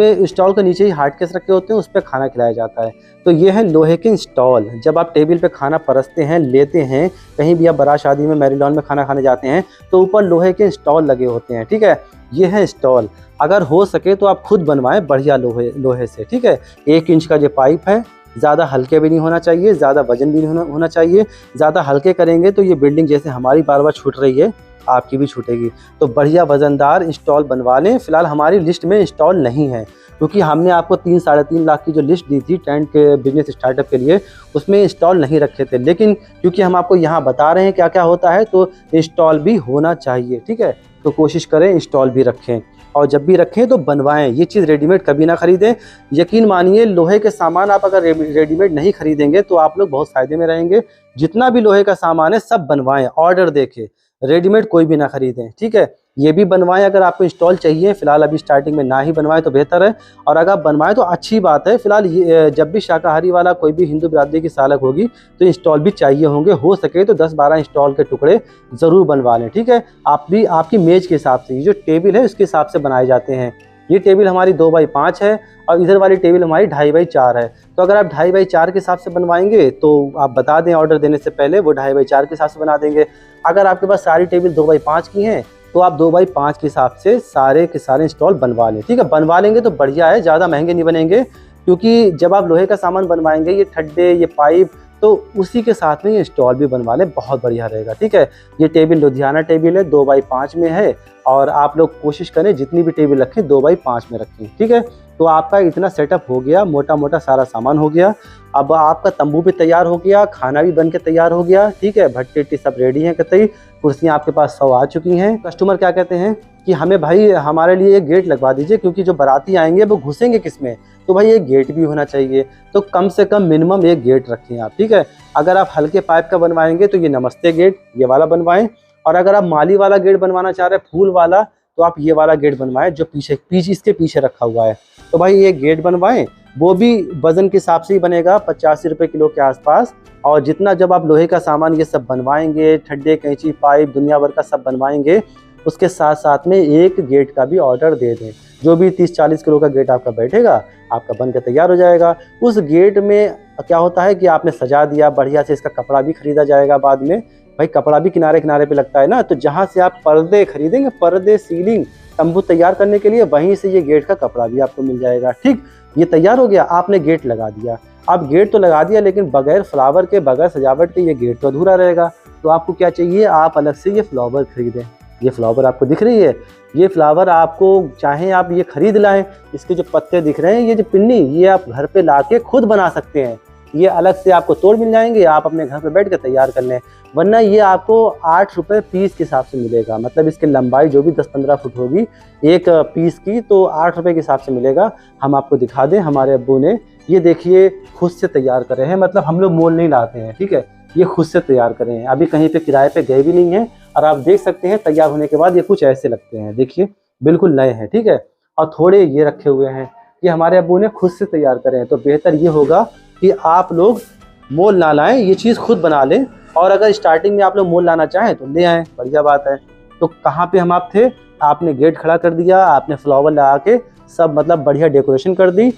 के नीचे ही हार्ड केस रखे होते हैं, उस पर खाना खिलाया जाता है। तो ये है लोहे के स्टॉल। जब आप टेबल पे खाना परसते हैं, लेते हैं, कहीं भी आप बारात शादी में, मैरिज लॉन में खाना खाने जाते हैं, तो ऊपर लोहे के स्टॉल लगे होते हैं, ठीक है। ये है स्टॉल। अगर हो सके तो आप खुद बनवाएं बढ़िया लोहे से, ठीक है। 1 इंच का जो पाइप है, ज़्यादा हल्के भी नहीं होना चाहिए, ज़्यादा वजन भी नहीं होना चाहिए। ज़्यादा हल्के करेंगे तो ये बिल्डिंग जैसे हमारी बार बार छूट रही है, आपकी भी छूटेगी। तो बढ़िया वज़नदार इंस्टॉल बनवा लें। फिलहाल हमारी लिस्ट में इंस्टॉल नहीं है, क्योंकि हमने आपको 3-3.5 लाख की जो लिस्ट दी थी टेंट के बिजनेस स्टार्टअप के लिए, उसमें इंस्टॉल नहीं रखे थे। लेकिन क्योंकि हम आपको यहाँ बता रहे हैं क्या क्या होता है, तो इंस्टॉल भी होना चाहिए, ठीक है। तो कोशिश करें इंस्टॉल भी रखें, और जब भी रखें तो बनवाएं। ये चीज़ रेडीमेड कभी ना खरीदें। यकीन मानिए, लोहे के सामान आप अगर रेडीमेड नहीं खरीदेंगे तो आप लोग बहुत फ़ायदे में रहेंगे। जितना भी लोहे का सामान है सब बनवाएं, ऑर्डर देके, रेडीमेड कोई भी ना खरीदें, ठीक है। ये भी बनवाएं अगर आपको इंस्टॉल चाहिए। फिलहाल अभी स्टार्टिंग में ना ही बनवाएं तो बेहतर है, और अगर बनवाएं तो अच्छी बात है। फिलहाल ये जब भी शाकाहारी वाला कोई भी हिंदू बिरादरी की सालक होगी तो इंस्टॉल भी चाहिए होंगे, हो सके तो 10-12 इंस्टॉल के टुकड़े ज़रूर बनवा लें, ठीक है। आप भी आपकी मेज के हिसाब से, ये जो टेबल है उसके हिसाब से बनाए जाते हैं। ये टेबल हमारी 2x5 है और इधर वाली टेबल हमारी 2.5x4 है। तो अगर आप 2.5x4 के हिसाब से बनवाएंगे तो आप बता दें ऑर्डर देने से पहले, वो 2.5x4 के हिसाब से बना देंगे। अगर आपके पास सारी टेबल 2x5 की हैं तो आप 2x5 के हिसाब से सारे के सारे इंस्टॉल बनवा लें, ठीक है। बनवा लेंगे तो बढ़िया है, ज़्यादा महंगे नहीं बनेंगे, क्योंकि जब आप लोहे का सामान बनवाएंगे, ये ठड्डे, ये पाइप, तो उसी के साथ में ये इंस्टॉल भी बनवा लें, बहुत बढ़िया रहेगा, ठीक है। ये टेबल लुधियाना टेबल है, 2x5 में है, और आप लोग कोशिश करें जितनी भी टेबल रखें 2x5 में रखें, ठीक है। तो आपका इतना सेटअप हो गया, मोटा मोटा सारा सामान हो गया। अब आपका तंबू भी तैयार हो गया, खाना भी बन के तैयार हो गया, ठीक है। भट्टी वट्टी सब रेडी हैं कतई, कुर्सियाँ आपके पास 100 आ चुकी हैं। कस्टमर क्या कहते हैं कि हमें भाई हमारे लिए एक गेट लगवा दीजिए, क्योंकि जो बाराती आएंगे वो घुसेंगे किसमें, तो भाई एक गेट भी होना चाहिए। तो कम से कम मिनिमम एक गेट रखें आप, ठीक है। अगर आप हल्के पाइप का बनवाएंगे तो ये नमस्ते गेट, ये वाला बनवाएं, और अगर आप माली वाला गेट बनवाना चाह रहे हैं, फूल वाला, तो आप ये वाला गेट बनवाएं जो पीछे इसके पीछे रखा हुआ है। तो भाई ये गेट बनवाएं, वो भी वजन के हिसाब से ही बनेगा, 85 रुपये किलो के आसपास। और जितना जब आप लोहे का सामान ये सब बनवाएंगे, ठड्डे, कैंची, पाइप, दुनिया भर का सब बनवाएंगे, उसके साथ साथ में एक गेट का भी ऑर्डर दे दें। जो भी 30-40 किलो का गेट आपका बैठेगा, आपका बन के तैयार हो जाएगा। उस गेट में क्या होता है कि आपने सजा दिया बढ़िया से, इसका कपड़ा भी खरीदा जाएगा बाद में। भाई कपड़ा भी किनारे किनारे पे लगता है ना, तो जहाँ से आप पर्दे खरीदेंगे, पर्दे, सीलिंग, तंबू तैयार करने के लिए, वहीं से ये गेट का कपड़ा भी आपको मिल जाएगा, ठीक। ये तैयार हो गया, आपने गेट लगा दिया। अब गेट तो लगा दिया, लेकिन बगैर फ्लावर के, बगैर सजावट के ये गेट तो अधूरा रहेगा। तो आपको क्या चाहिए, आप अलग से ये फ्लावर खरीदें। ये फ्लावर आपको दिख रही है, ये फ्लावर आपको चाहे आप ये खरीद लाएं, इसके जो पत्ते दिख रहे हैं, ये जो पिन्नी, ये आप घर पे लाके खुद बना सकते हैं। ये अलग से आपको तोड़ मिल जाएंगे, आप अपने घर पे बैठ के तैयार कर लें। वरना ये आपको 8 रुपये पीस के हिसाब से मिलेगा, मतलब इसकी लंबाई जो भी 10-15 फुट होगी एक पीस की, तो 8 रुपये के हिसाब से मिलेगा। हम आपको दिखा दें, हमारे अब्बू ने ये देखिए खुद से तैयार करे हैं, मतलब हम लोग मोल नहीं लाते हैं, ठीक है। ये खुद से तैयार करे हैं, अभी कहीं पे किराए पे गए भी नहीं हैं। और आप देख सकते हैं तैयार होने के बाद ये कुछ ऐसे लगते हैं, देखिए बिल्कुल नए हैं, ठीक है। और थोड़े ये रखे हुए हैं, ये हमारे अब्बू ने खुद से तैयार करे हैं। तो बेहतर ये होगा कि आप लोग मोल ना लाएं, ये चीज़ खुद बना लें। और अगर स्टार्टिंग में आप लोग मोल लाना चाहें तो ले आएँ, बढ़िया बात है। तो कहाँ पे हम आप थे, आपने गेट खड़ा कर दिया, आपने फ्लावर लगा के सब मतलब बढ़िया डेकोरेशन कर दी।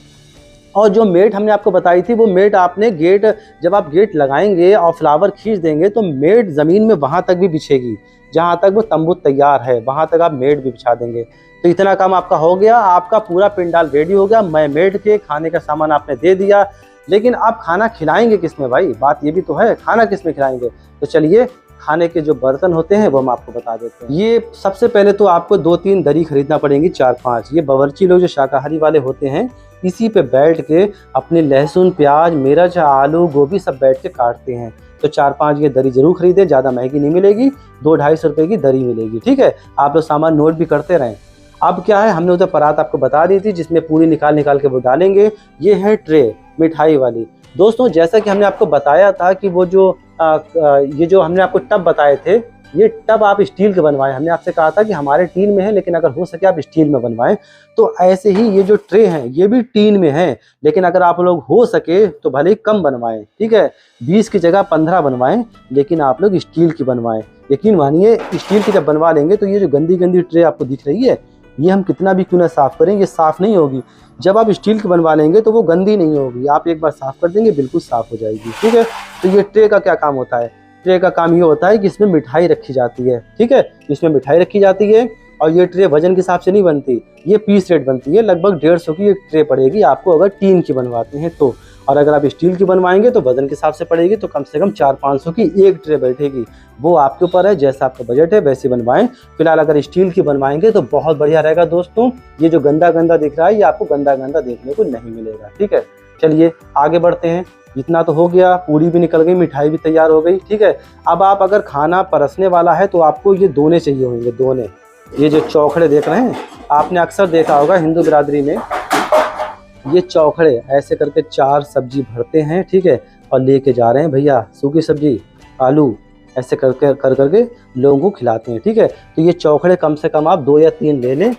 और जो मेट हमने आपको बताई थी, वो मेट आपने गेट, जब आप गेट लगाएंगे और फ्लावर खींच देंगे तो मेट ज़मीन में वहाँ तक भी बिछेगी, जहाँ तक वो तंबू तैयार है, वहाँ तक आप मेट भी बिछा देंगे। तो इतना काम आपका हो गया, आपका पूरा पंडाल रेडी हो गया। मैं मेट के खाने का सामान आपने दे दिया, लेकिन आप खाना खिलाएंगे किसमें भाई, बात ये भी तो है, खाना किसमें खिलाएंगे। तो चलिए खाने के जो बर्तन होते हैं वो हम आपको बता देते हैं। ये सबसे पहले तो आपको 2-3 दरी खरीदना पड़ेंगी, 4-5। ये बावर्ची लोग जो शाकाहारी वाले होते हैं, इसी पे बैठ के अपने लहसुन, प्याज, मिर्च, आलू, गोभी सब बैठ के काटते हैं। तो 4-5 ये दरी जरूर खरीदें, ज़्यादा महंगी नहीं मिलेगी, 200-250 रुपये की दरी मिलेगी, ठीक है। आप लोग सामान नोट भी करते रहें। अब क्या है, हमने उधर परात आपको बता दी थी जिसमें पूरी निकाल के वो डालेंगे। ये है ट्रे मिठाई वाली। दोस्तों जैसा कि हमने आपको बताया था कि वो जो ये जो हमने आपको टब बताए थे, ये टब आप स्टील के बनवाएं। हमने आपसे कहा था कि हमारे टीन में है, लेकिन अगर हो सके आप स्टील में बनवाएं। तो ऐसे ही ये जो ट्रे हैं ये भी टीन में हैं, लेकिन अगर आप लोग हो सके तो भले ही कम बनवाएं, ठीक है। 20 की जगह 15 बनवाएं, लेकिन आप लोग स्टील की बनवाएं। यकीन मानिए स्टील की जब बनवा लेंगे तो ये जो गंदी गंदी ट्रे आपको दिख रही है, ये हम कितना भी क्यों ना साफ़ करें, ये साफ़ नहीं होगी। जब आप स्टील की बनवा लेंगे तो वो गंदी नहीं होगी, आप एक बार साफ़ कर देंगे बिल्कुल साफ़ हो जाएगी, ठीक है। तो ये ट्रे का क्या काम होता है, ट्रे का काम ये होता है कि इसमें मिठाई रखी जाती है, ठीक है। इसमें मिठाई रखी जाती है और ये ट्रे वजन के हिसाब से नहीं बनती, ये पीस रेट बनती है। लगभग 150 की एक ट्रे पड़ेगी आपको अगर टीन की बनवाते हैं तो। और अगर आप स्टील की बनवाएंगे तो वजन के हिसाब से पड़ेगी, तो कम से कम 400-500 की एक ट्रे बैठेगी। वो आपके ऊपर है, जैसा आपका बजट है वैसे बनवाएं। फिलहाल अगर स्टील की बनवाएंगे तो बहुत बढ़िया रहेगा दोस्तों। ये जो गंदा गंदा दिख रहा है, ये आपको गंदा गंदा देखने को नहीं मिलेगा, ठीक है। चलिए आगे बढ़ते हैं। इतना तो हो गया, पूरी भी निकल गई, मिठाई भी तैयार हो गई, ठीक है। अब आप अगर खाना परसने वाला है तो आपको ये दोने चाहिए होंगे, दोने। ये जो चौखड़े देख रहे हैं, आपने अक्सर देखा होगा हिंदू बिरादरी में, ये चौखड़े ऐसे करके 4 सब्जी भरते हैं, ठीक है, और लेके जा रहे हैं भैया। सूखी सब्जी, आलू, ऐसे करके लोगों को खिलाते हैं। ठीक है, तो ये चौखड़े कम से कम आप 2 या 3 ले लें,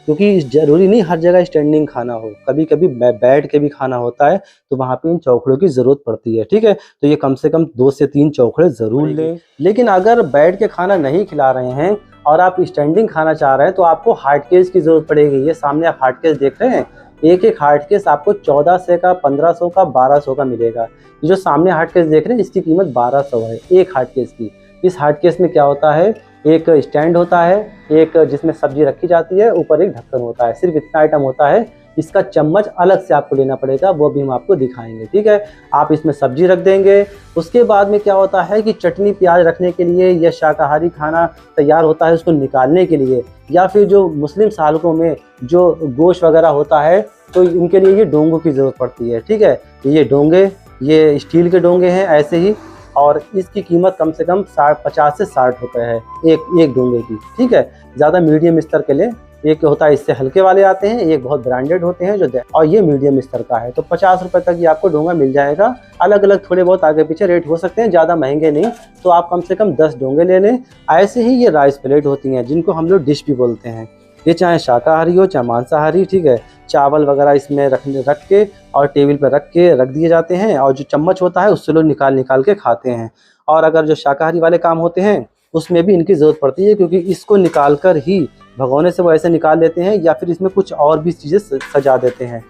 क्योंकि ज़रूरी नहीं हर जगह स्टैंडिंग खाना हो, कभी कभी बैठ के भी खाना होता है, तो वहाँ पे इन चौखड़ों की ज़रूरत पड़ती है। ठीक है, तो ये कम से कम 2 से 3 चौखड़े ज़रूर लें। लेकिन अगर बैठ के खाना नहीं खिला रहे हैं और आप स्टैंडिंग खाना चाह रहे हैं, तो आपको हार्ड केस की ज़रूरत पड़ेगी। ये सामने आप हार्ड केस देख रहे हैं, एक हार्ड केस आपको 1400 का, 1500 का, 1200 का मिलेगा। ये जो सामने हार्ड केस देख रहे हैं, इसकी कीमत 1200 है एक हार्ड केस की। इस हार्ड केस में क्या होता है, एक स्टैंड होता है, एक जिसमें सब्जी रखी जाती है, ऊपर एक ढक्कन होता है, सिर्फ इतना आइटम होता है। इसका चम्मच अलग से आपको लेना पड़ेगा, वो भी हम आपको दिखाएंगे। ठीक है, आप इसमें सब्जी रख देंगे। उसके बाद में क्या होता है कि चटनी प्याज रखने के लिए या शाकाहारी खाना तैयार होता है उसको निकालने के लिए, या फिर जो मुस्लिम सालकों में जो गोश्त वगैरह होता है, तो इनके लिए ये डोंगों की ज़रूरत पड़ती है। ठीक है, ये डोंगे, ये स्टील के डोंगे हैं ऐसे ही, और इसकी कीमत कम से कम 50 से 60 रुपये है एक डोंगे की। ठीक है, ज़्यादा मीडियम स्तर के लिए, एक होता है इससे हल्के वाले आते हैं, एक बहुत ब्रांडेड होते हैं जो, और ये मीडियम स्तर का है। तो 50 रुपये तक ये आपको डोंगा मिल जाएगा। अलग अलग थोड़े बहुत आगे पीछे रेट हो सकते हैं, ज़्यादा महंगे नहीं, तो आप कम से कम 10 डोंगे ले लें। ऐसे ही ये राइस प्लेट होती हैं, जिनको हम लोग डिश भी बोलते हैं। ये चाहे शाकाहारी हो चाहे मांसाहारी, ठीक है, चावल वगैरह इसमें रख के और टेबल पर रख दिए जाते हैं, और जो चम्मच होता है उससे लोग निकाल के खाते हैं। और अगर जो शाकाहारी वाले काम होते हैं उसमें भी इनकी ज़रूरत पड़ती है, क्योंकि इसको निकाल कर ही भगोने से वो ऐसे निकाल लेते हैं, या फिर इसमें कुछ और भी चीज़ें सजा देते हैं,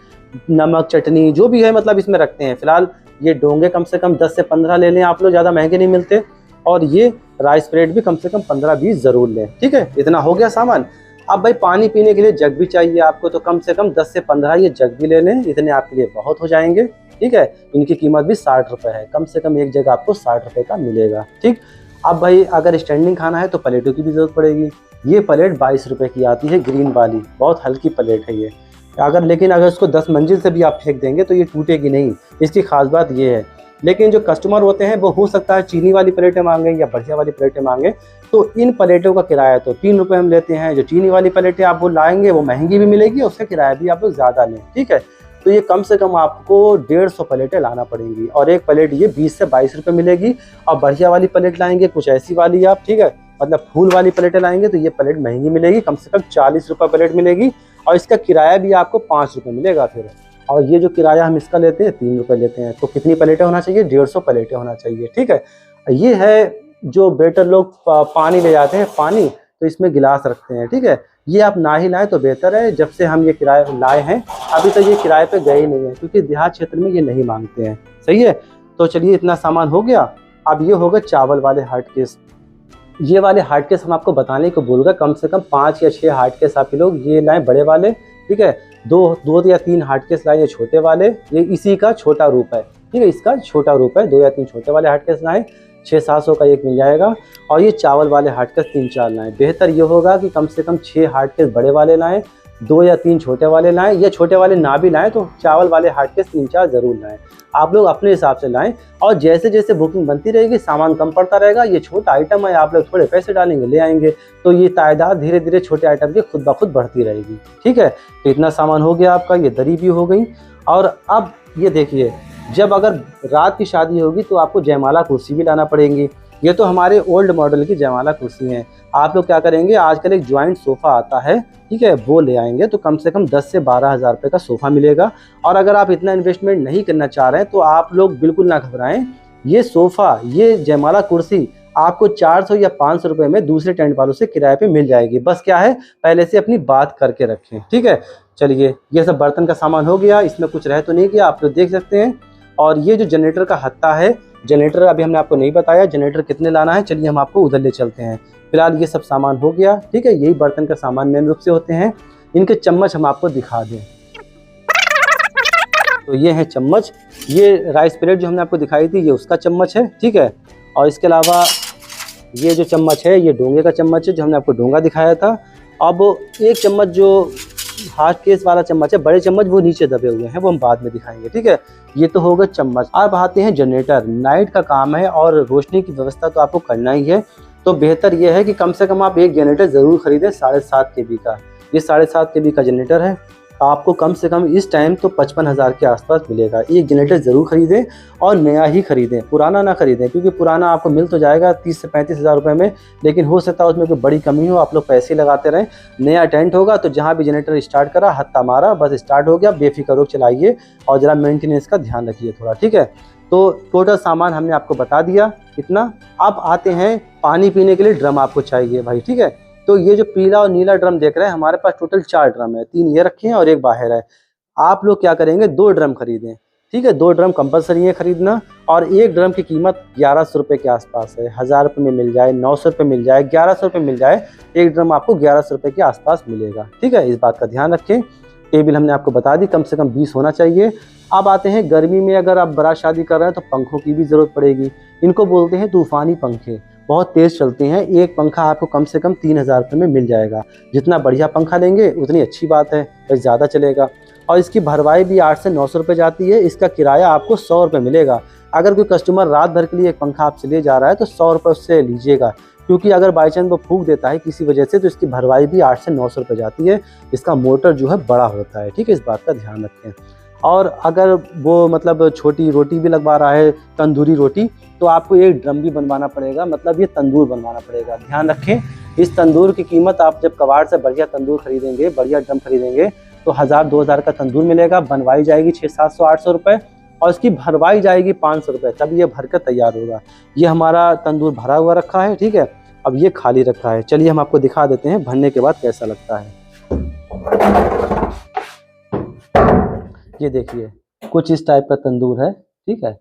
नमक चटनी जो भी है, मतलब इसमें रखते हैं। फिलहाल ये डोंगे कम से कम 10 से 15 ले लें आप लोग, ज़्यादा महंगे नहीं मिलते। और ये राइस प्लेट भी कम से कम 15-20 ज़रूर लें। ठीक है, इतना हो गया सामान। अब भाई पानी पीने के लिए जग भी चाहिए आपको, तो कम से कम 10 से 15 ये जग भी ले लें, इतने आपके लिए बहुत हो जाएंगे। ठीक है, इनकी कीमत भी 60 रुपये है, कम से कम एक जग आपको 60 रुपये का मिलेगा। ठीक, अब भाई अगर स्टैंडिंग खाना है तो प्लेटों की भी ज़रूरत पड़ेगी। ये प्लेट 22 रुपये की आती है, ग्रीन वाली, बहुत हल्की प्लेट है ये। लेकिन अगर इसको 10 मंजिल से भी आप फेंक देंगे तो ये टूटेगी नहीं, इसकी खास बात ये है। लेकिन जो कस्टमर होते हैं वो हो सकता है चीनी वाली प्लेटें मांगे या बढ़िया वाली प्लेटें मांगे, तो इन प्लेटों का किराया तो 3 रुपये हम लेते हैं। जो चीनी वाली प्लेटें आप वो लाएंगे वो महंगी भी मिलेगी, उसका किराया भी आप लोग ज़्यादा लें। ठीक है, तो ये कम से कम आपको 150 प्लेटें लाना पड़ेंगी, और एक प्लेट ये 20 से 22 रुपये मिलेगी। और बढ़िया वाली प्लेट लाएंगे कुछ ऐसी वाली आप, ठीक है, मतलब फूल वाली प्लेटें लाएंगे तो ये प्लेट महंगी मिलेगी, कम से कम 40 रुपये प्लेट मिलेगी, और इसका किराया भी आपको 5 रुपये मिलेगा फिर। और ये जो किराया हम इसका लेते हैं 3 रुपये लेते हैं। तो कितनी प्लेटें होना चाहिए, 150 प्लेटें होना चाहिए। ठीक है, ये है जो वेटर लोग पानी ले जाते हैं, पानी तो इसमें गिलास रखते हैं। ठीक है, ये आप ना ही लाएं तो बेहतर है। जब से हम ये किराए लाए हैं अभी तक ये किराए पे गए नहीं है, क्योंकि देहात क्षेत्र में ये नहीं मांगते हैं। सही है, तो चलिए इतना सामान हो गया। अब ये होगा चावल वाले हार्ड केस। ये वाले हार्ड केस हम आपको बताने को बोल गए, कम से कम 5 या 6 हार्ड केस आप लोग ये लाएं बड़े वाले। ठीक है, 2 या 3 हार्ड केस लाएं छोटे वाले, ये इसी का छोटा रूप है। ठीक है, इसका छोटा रूप है। 2 या 3 छोटे वाले हार्ड केस लाएं, 600-700 का एक मिल जाएगा। और ये चावल वाले हार्ड केस 3-4 लाएं। बेहतर ये होगा कि कम से कम 6 हार्ड केस बड़े वाले लाएं, 2 या 3 छोटे वाले लाएं, या छोटे वाले ना भी लाएं तो चावल वाले हार्ड केस 3-4 ज़रूर लाएं। आप लोग अपने हिसाब से लाएं, और जैसे जैसे बुकिंग बनती रहेगी सामान कम पड़ता रहेगा। ये छोटा आइटम है, आप लोग थोड़े पैसे डालेंगे ले आएंगे, तो ये तादाद धीरे धीरे छोटे आइटम की खुद ब खुद बढ़ती रहेगी। ठीक है, तो इतना सामान हो गया आपका। ये दरी भी हो गई। और अब ये देखिए, जब अगर रात की शादी होगी तो आपको जयमाला कुर्सी भी लाना पड़ेगी। ये तो हमारे ओल्ड मॉडल की जयमाला कुर्सी हैं। आप लोग क्या करेंगे, आजकल एक जॉइंट सोफ़ा आता है, ठीक है, वो ले आएंगे तो कम से कम 10 से 12 हज़ार रुपये का सोफ़ा मिलेगा। और अगर आप इतना इन्वेस्टमेंट नहीं करना चाह रहे हैं तो आप लोग बिल्कुल ना घबराएं। ये सोफ़ा, ये जयमाला कुर्सी आपको 400 या 500 रुपये में दूसरे टेंट वालों से किराए पे मिल जाएगी। बस क्या है, पहले से अपनी बात करके रखें। ठीक है, चलिए ये सब बर्तन का सामान हो गया, इसमें कुछ रह तो नहीं गया, आप लोग देख सकते हैं। और ये जो जनरेटर का हत्ता है, जनरेटर अभी हमने आपको नहीं बताया जनरेटर कितने लाना है, चलिए हम आपको उधर ले चलते हैं। फिलहाल ये सब सामान हो गया। ठीक है, यही बर्तन का सामान मेन रूप से होते हैं। इनके चम्मच हम आपको दिखा दें तो ये है चम्मच। ये राइस प्लेट जो हमने आपको दिखाई थी ये उसका चम्मच है। ठीक है, और इसके अलावा ये जो चम्मच है ये डोंगे का चम्मच है, जो हमने आपको डोंगा दिखाया था। अब एक चम्मच जो हार्ड केस वाला चम्मच है, बड़े चम्मच वो नीचे दबे हुए हैं, वो हम बाद में दिखाएंगे। ठीक है, ये तो होगा चम्मच। अब आते हैं जनरेटर। नाइट का काम है और रोशनी की व्यवस्था तो आपको करना ही है, तो बेहतर ये है कि कम से कम आप एक जनरेटर ज़रूर खरीदें 7.5 kV का। ये 7.5 kV का जनरेटर है। आपको कम से कम इस टाइम तो 55,000 के आसपास मिलेगा। एक जनरेटर ज़रूर खरीदें और नया ही खरीदें, पुराना ना खरीदें, क्योंकि पुराना आपको मिल तो जाएगा 30 से 35,000 रुपये में, लेकिन हो सकता है उसमें कोई बड़ी कमी हो, आप लोग पैसे लगाते रहें। नया टेंट होगा तो जहाँ भी जनरेटर स्टार्ट करा, हत्था मारा, बस स्टार्ट हो गया, बेफिक्र होकर चलाइए और ज़रा मेंटेनेंस का ध्यान रखिए थोड़ा, ठीक है। तो टोटल सामान हमने आपको बता दिया इतना। अब आते हैं पानी पीने के लिए ड्रम आपको चाहिए भाई, ठीक है। तो ये जो पीला और नीला ड्रम देख रहे हैं, हमारे पास टोटल 4 ड्रम है, 3 ये रखे हैं और एक बाहर है। आप लोग क्या करेंगे, 2 ड्रम खरीदें, ठीक है। 2 ड्रम कंपलसरी है खरीदना, और एक ड्रम की कीमत 1100 रुपये के आसपास है। 1000 रुपये में मिल जाए, 900 रुपये मिल जाए, 1100 रुपये मिल जाए, एक ड्रम आपको 1100 रुपये के आसपास मिलेगा, ठीक है। इस बात का ध्यान रखें। टेबल हमने आपको बता दी, कम से कम 20 होना चाहिए। अब आते हैं गर्मी में अगर आप बारात शादी कर रहे हैं तो पंखों की भी ज़रूरत पड़ेगी। इनको बोलते हैं तूफ़ानी पंखे, बहुत तेज़ चलते हैं। एक पंखा आपको कम से कम 3000 रुपये में मिल जाएगा। जितना बढ़िया पंखा लेंगे उतनी अच्छी बात है, बस ज़्यादा चलेगा। और इसकी भरवाई भी 800 से 900 रुपये जाती है। इसका किराया आपको 100 रुपये मिलेगा। अगर कोई कस्टमर रात भर के लिए एक पंखा आपसे ले जा रहा है तो 100 रुपये उससे लीजिएगा, क्योंकि अगर बाई चांस वो फूंक देता है किसी वजह से तो इसकी भरवाई भी 800 से 900 रुपये जाती है। इसका मोटर जो है बड़ा होता है, ठीक है, इस बात का ध्यान रखें। और अगर वो मतलब छोटी रोटी भी लगवा रहा है, तंदूरी रोटी, तो आपको एक ड्रम भी बनवाना पड़ेगा, मतलब ये तंदूर बनवाना पड़ेगा। ध्यान रखें, इस तंदूर की कीमत आप जब कबाड़ से बढ़िया तंदूर खरीदेंगे, बढ़िया ड्रम खरीदेंगे, तो 1000-2000 का तंदूर मिलेगा। बनवाई जाएगी 600-700-800 रुपये और इसकी भरवाई जाएगी 500 रुपये, तब ये भर कर तैयार होगा। ये हमारा तंदूर भरा हुआ रखा है, ठीक है। अब ये खाली रखा है, चलिए हम आपको दिखा देते हैं भरने के बाद कैसा लगता है। ये देखिए कुछ इस टाइप का तंदूर है, ठीक है।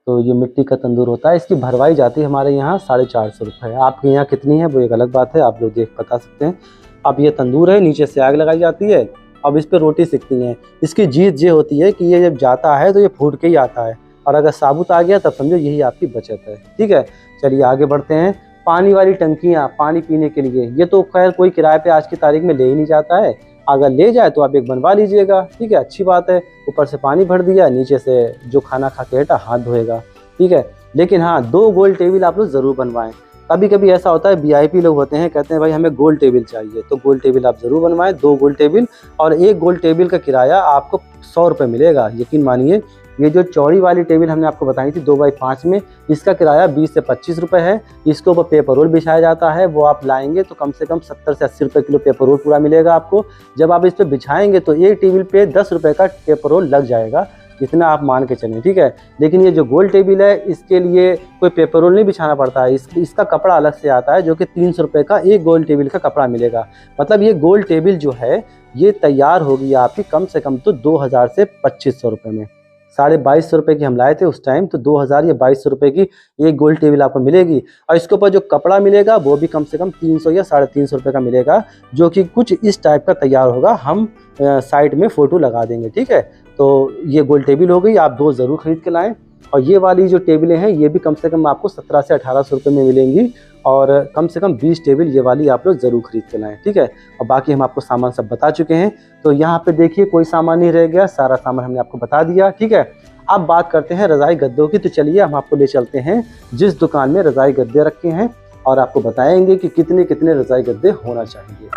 तो ये मिट्टी का तंदूर होता है। इसकी भरवाई जाती है हमारे यहाँ 450 रुपये। आपके यहाँ कितनी है वो एक अलग बात है, आप लोग देख बता सकते हैं। अब ये तंदूर है, नीचे से आग लगाई जाती है, अब इस पर रोटी सिकती है। इसकी जीत ये होती है कि ये जब जाता है तो ये फूट के ही आता है, और अगर साबुत आ गया तब समझो यही आपकी बचत है, ठीक है। चलिए आगे बढ़ते हैं। पानी वाली टंकियाँ पानी पीने के लिए, ये तो खैर कोई किराए पे आज की तारीख में ले ही नहीं जाता है। अगर ले जाए तो आप एक बनवा लीजिएगा, ठीक है, अच्छी बात है। ऊपर से पानी भर दिया, नीचे से जो खाना खा के हटा हाथ धोएगा, ठीक है। लेकिन हाँ, 2 गोल टेबल आप लोग ज़रूर बनवाएं। कभी कभी ऐसा होता है VIP लोग होते हैं, कहते हैं भाई हमें गोल टेबल चाहिए, तो गोल टेबल आप ज़रूर बनवाएं। 2 गोल टेबल, और एक गोल टेबल का किराया आपको 100 रुपये मिलेगा। यकीन मानिए, ये जो चौड़ी वाली टेबल हमने आपको बताई थी 2x5 में, इसका किराया 20 से 25 रुपये है। इसके ऊपर पेपर रोल बिछाया जाता है, वो आप लाएंगे तो कम से कम 70 से 80 रुपये किलो पेपर रोल पूरा मिलेगा आपको। जब आप इस पर बिछाएंगे तो एक टेबल पे 10 रुपये का पेपर रोल लग जाएगा, इतना आप मान के चलें, ठीक है। लेकिन ये जो गोल टेबल है, इसके लिए कोई पेपर रोल नहीं बिछाना पड़ता है। इसका कपड़ा अलग से आता है, जो कि 300 रुपये का एक गोल टेबल का कपड़ा मिलेगा। मतलब ये गोल टेबल जो है ये तैयार होगी आपकी कम से कम तो 2000 से 2500 रुपये में। 2250 रुपये की हम लाए थे उस टाइम, तो 2000 या 2200 रुपये की एक गोल टेबल आपको मिलेगी। और इसके ऊपर जो कपड़ा मिलेगा वो भी कम से कम 300 या 350 रुपये का मिलेगा, जो कि कुछ इस टाइप का तैयार होगा। हम साइड में फ़ोटो लगा देंगे, ठीक है। तो ये गोल टेबल हो गई, आप 2 ज़रूर खरीद के लाएँ। और ये वाली जो टेबलें हैं ये भी कम से कम आपको 1700 से 1800 रुपये में मिलेंगी, और कम से कम 20 टेबल ये वाली आप लोग ज़रूर खरीद के लाएँ, ठीक है। और बाकी हम आपको सामान सब बता चुके हैं, तो यहाँ पे देखिए कोई सामान नहीं रह गया, सारा सामान हमने आपको बता दिया, ठीक है। अब बात करते हैं रज़ाई गद्दों की, तो चलिए हम आपको ले चलते हैं जिस दुकान में रज़ाई गद्दे रखे हैं, और आपको बताएंगे कि कितने कितने रज़ाई गद्दे होना चाहिए।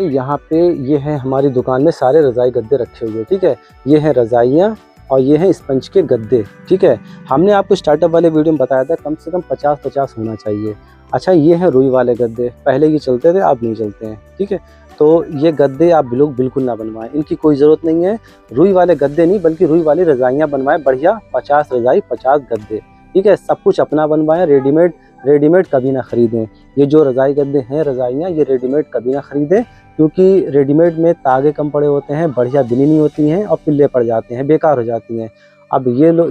यहाँ पे ये है हमारी दुकान में सारे रज़ाई गद्दे रखे हुए, ठीक है। ये हैं रज़ाइयाँ और ये हैं स्पंज के गद्दे, ठीक है। हमने आपको स्टार्टअप वाले वीडियो में बताया था कम से कम 50-50 होना चाहिए। अच्छा, ये हैं रुई वाले गद्दे, पहले ये चलते थे, अब नहीं चलते हैं, ठीक है। तो ये गद्दे आप लोग बिल्कुल ना बनवाएं, इनकी कोई ज़रूरत नहीं है। रुई वाले गद्दे नहीं बल्कि रुई वाली रज़ाइयाँ बनवाएं, बढ़िया 50 रज़ाई 50 गद्दे, ठीक है। सब कुछ अपना बनवाएं, रेडीमेड कभी ना ख़रीदें। ये जो रज़ाई गद्दे हैं, रज़ाइयाँ, ये रेडीमेड कभी ना ख़रीदें, क्योंकि रेडीमेड में तागे कम पड़े होते हैं, बढ़िया बिनी नहीं होती हैं और पिल्ले पड़ जाते हैं, बेकार हो जाती हैं। अब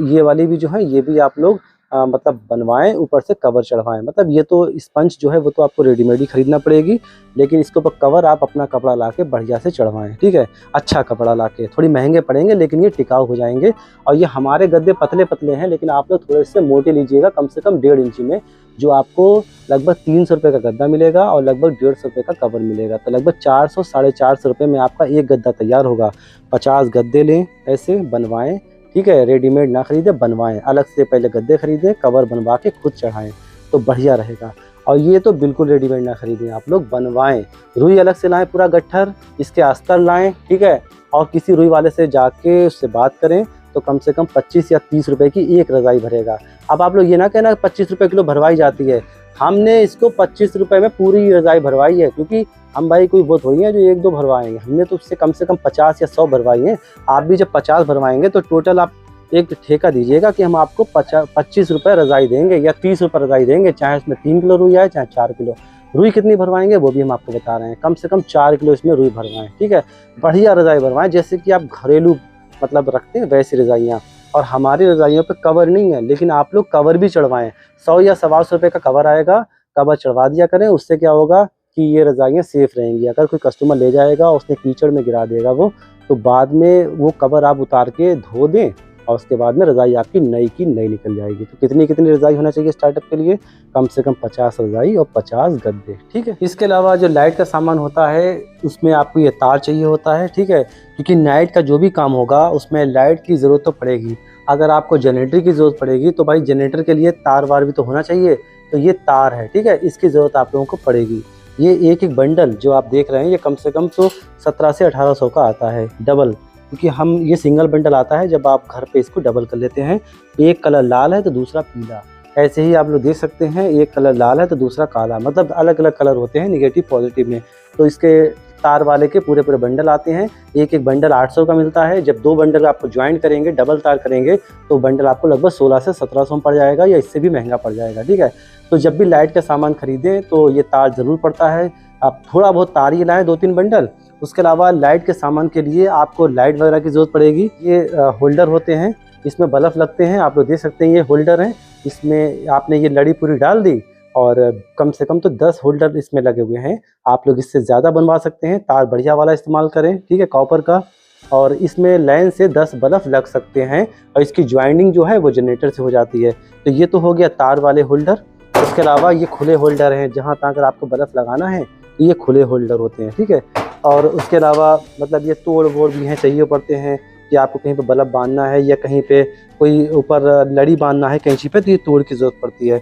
ये वाली भी जो है ये भी आप लोग मतलब बनवाएं, ऊपर से कवर चढ़वाएं। मतलब ये तो स्पंज जो है वो तो आपको रेडीमेड ही खरीदना पड़ेगी, लेकिन इसके ऊपर कवर आप अपना कपड़ा लाके बढ़िया से चढ़वाएं, ठीक है। अच्छा कपड़ा लाके, थोड़ी महंगे पड़ेंगे लेकिन ये टिकाऊ हो जाएंगे। और ये हमारे गद्दे पतले पतले हैं, लेकिन आप लोग थोड़े से मोटे लीजिएगा, कम से कम 1.5 इंची में, जो आपको लगभग 300 रुपये का गद्दा मिलेगा और लगभग 150 रुपये का कवर मिलेगा। तो लगभग 400-450 रुपये में आपका एक गद्दा तैयार होगा। 50 गद्दे लें, ऐसे बनवाएं, ठीक है। रेडीमेड ना खरीदें, बनवाएं। अलग से पहले गद्दे खरीदें, कवर बनवा के खुद चढ़ाएं, तो बढ़िया रहेगा। और ये तो बिल्कुल रेडीमेड ना खरीदें, आप लोग बनवाएं। रुई अलग से लाएं, पूरा गट्ठर, इसके अस्तर लाएं, ठीक है। और किसी रुई वाले से जाके उससे बात करें तो कम से कम 25 या 30 रुपए की एक रज़ाई भरेगा। अब आप लोग ये ना कहना 25 रुपए किलो भरवाई जाती है, हमने इसको 25 रुपए में पूरी रज़ाई भरवाई है, क्योंकि हम भाई कोई वो थोड़ी है जो 1-2 भरवाएंगे, हमने तो उससे कम से कम 50 या 100 भरवाई है। आप भी जब 50 भरवाएंगे तो टोटल आप एक ठेका दीजिएगा कि हम आपको 25 रुपये रज़ाई देंगे या 30 रुपये रज़ाई देंगे, चाहे उसमें 3 किलो रुई आए चाहे 4 किलो। रुई कितनी भरवाएंगे वो भी हम आपको बता रहे हैं, कम से कम 4 किलो इसमें रुई भरवाएं, ठीक है। बढ़िया रज़ाई भरवाएं, जैसे कि आप घरेलू मतलब रखते हैं वैसी रज़ाइयाँ। और हमारी रज़ाइयों पे कवर नहीं है, लेकिन आप लोग कवर भी चढ़वाएं। 100 या 125 रुपये का कवर आएगा, कवर चढ़वा दिया करें। उससे क्या होगा कि ये रज़ाइयाँ सेफ़ रहेंगी। अगर कोई कस्टमर ले जाएगा उसने कीचड़ में गिरा देगा वो, तो बाद में वो कवर आप उतार के धो दें और उसके बाद में रज़ाई आपकी नई की नई निकल जाएगी। तो कितनी रज़ाई होना चाहिए स्टार्टअप के लिए? कम से कम 50 रज़ाई और 50 गद्दे, ठीक है। इसके अलावा जो लाइट का सामान होता है उसमें आपको ये तार चाहिए होता है, ठीक है, क्योंकि नाइट का जो भी काम होगा उसमें लाइट की ज़रूरत तो पड़ेगी। अगर आपको जनरेटर की ज़रूरत पड़ेगी तो भाई जनरेटर के लिए तार वार भी तो होना चाहिए, तो ये तार है, ठीक है, इसकी ज़रूरत आप लोगों को पड़ेगी। ये एक बंडल जो आप देख रहे हैं ये कम से कम तो 1700 से 1800 का आता है डबल, क्योंकि हम ये सिंगल बंडल आता है जब आप घर पे इसको डबल कर लेते हैं। एक कलर लाल है तो दूसरा पीला, ऐसे ही आप लोग देख सकते हैं, एक कलर लाल है तो दूसरा काला, मतलब अलग अलग कलर होते हैं नेगेटिव पॉजिटिव में। तो इसके तार वाले के पूरे बंडल आते हैं। एक बंडल 800 का मिलता है। जब 2 बंडल आपको ज्वाइन करेंगे, डबल तार करेंगे, तो बंडल आपको लगभग 1600 से 1700 में पड़ जाएगा या इससे भी महंगा पड़ जाएगा, ठीक है। तो जब भी लाइट का सामान खरीदें तो ये तार ज़रूर पड़ता है। आप थोड़ा बहुत तार ही लाएँ, 2-3 बंडल। उसके अलावा लाइट के सामान के लिए आपको लाइट वगैरह की ज़रूरत पड़ेगी। ये होल्डर होते हैं, इसमें बल्ब लगते हैं, आप लोग देख सकते हैं ये होल्डर हैं। इसमें आपने ये लड़ी पूरी डाल दी और कम से कम तो 10 होल्डर इसमें लगे हुए हैं। आप लोग इससे ज़्यादा बनवा सकते हैं, तार बढ़िया वाला इस्तेमाल करें, ठीक है, कॉपर का। और इसमें लाइन से 10 बल्ब लग सकते हैं और इसकी ज्वाइनिंग जो है वो जनरेटर से हो जाती है। तो ये तो हो गया तार वाले होल्डर। उसके अलावा ये खुले होल्डर हैं, जहाँ तक अगर आपको बल्ब लगाना है तो ये खुले होल्डर होते हैं, ठीक है। और उसके अलावा मतलब ये तोड़ वोड़ भी हैं, चाहिए पड़ते हैं कि आपको कहीं पे बल्ब बांधना है या कहीं पे कोई ऊपर लड़ी बांधना है कैंची पे, तो ये तोड़ की ज़रूरत पड़ती है।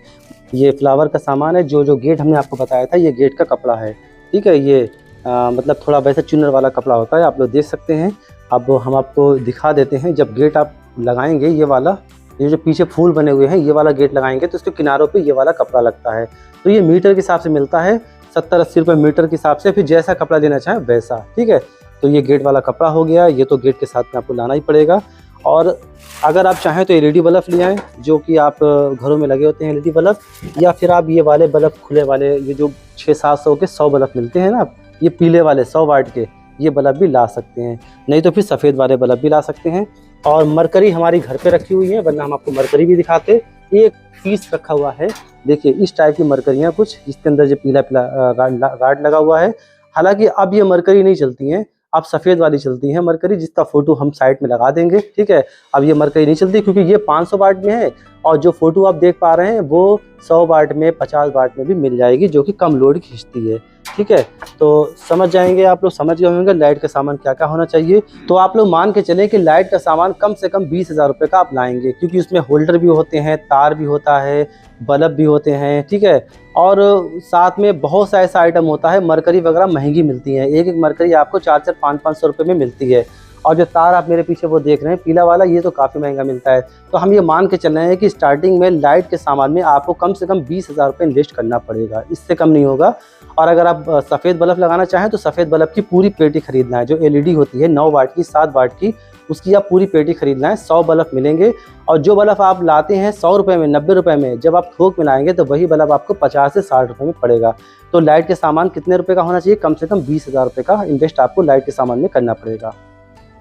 ये फ्लावर का सामान है, जो गेट हमने आपको बताया था, ये गेट का कपड़ा है, ठीक है। ये मतलब थोड़ा वैसे चुनर वाला कपड़ा होता है, आप लोग देख सकते हैं। अब हम आपको दिखा देते हैं, जब गेट आप लगाएंगे ये वाला, ये जो पीछे फूल बने हुए हैं, ये वाला गेट लगाएंगे तो इसके किनारों पे ये वाला कपड़ा लगता है। तो ये मीटर के हिसाब से मिलता है, 70-80 रुपये मीटर के हिसाब से, फिर जैसा कपड़ा देना चाहें वैसा, ठीक है। तो ये गेट वाला कपड़ा हो गया, ये तो गेट के साथ में आपको लाना ही पड़ेगा। और अगर आप चाहें तो एलईडी बल्ब ले आएँ, जो कि आप घरों में लगे होते हैं एलईडी बल्ब, या फिर आप ये वाले बल्ब खुले वाले, ये जो 600-700 के 100 बल्ब मिलते हैं ना, ये पीले वाले 100 वाट के, ये बल्ब भी ला सकते हैं। नहीं तो फिर सफ़ेद वाले बल्ब भी ला सकते हैं। और मरकरी हमारी घर पे रखी हुई है, वरना हम आपको मरकरी भी दिखाते। एक पीस रखा हुआ है, देखिए इस टाइप की मरकरियाँ कुछ, जिसके अंदर जो पीला राड लगा हुआ है। हालांकि अब ये मरकरी नहीं चलती हैं, अब सफ़ेद वाली चलती हैं मरकरी, जिसका फ़ोटो हम साइड में लगा देंगे, ठीक है। अब ये मरकरी नहीं चलती क्योंकि ये 500 वाट में है, और जो फ़ोटो आप देख पा रहे हैं वो 100 वाट में, 50 वाट में भी मिल जाएगी, जो कि कम लोड खींचती है, ठीक है। तो समझ जाएंगे, आप लोग समझ गए होंगे लाइट का सामान क्या क्या होना चाहिए। तो आप लोग मान के चलें कि लाइट का सामान कम से कम 20,000 रुपये का आप लाएंगे, क्योंकि उसमें होल्डर भी होते हैं, तार भी होता है, बल्ब भी होते हैं, ठीक है। और साथ में बहुत सा ऐसा आइटम होता है, मरकरी वगैरह महंगी मिलती हैं, एक मरकरी आपको 400, 500 रुपये में मिलती है। और जो तार आप मेरे पीछे वो देख रहे हैं पीला वाला, ये तो काफ़ी महंगा मिलता है। तो हम ये मान के चल रहे हैं कि स्टार्टिंग में लाइट के सामान में आपको कम से कम 20,000 रुपये इन्वेस्ट करना पड़ेगा, इससे कम नहीं होगा। और अगर आप सफ़ेद बल्ब लगाना चाहें तो सफ़ेद बल्ब की पूरी पेटी खरीदना है, जो एलईडी होती है 9 वाट की, 7 वाट की, उसकी आप पूरी पेटी खरीदना है। 100 बल्ब मिलेंगे, और जो बल्ब आप लाते हैं 100 रुपये में, 90 रुपये में, जब आप थोक में लाएंगे तो वही बल्ब आपको 50 से 60 रुपये में पड़ेगा। तो लाइट के सामान कितने रुपये का होना चाहिए? कम से कम 20,000 रुपये का इन्वेस्ट आपको लाइट के सामान में करना पड़ेगा।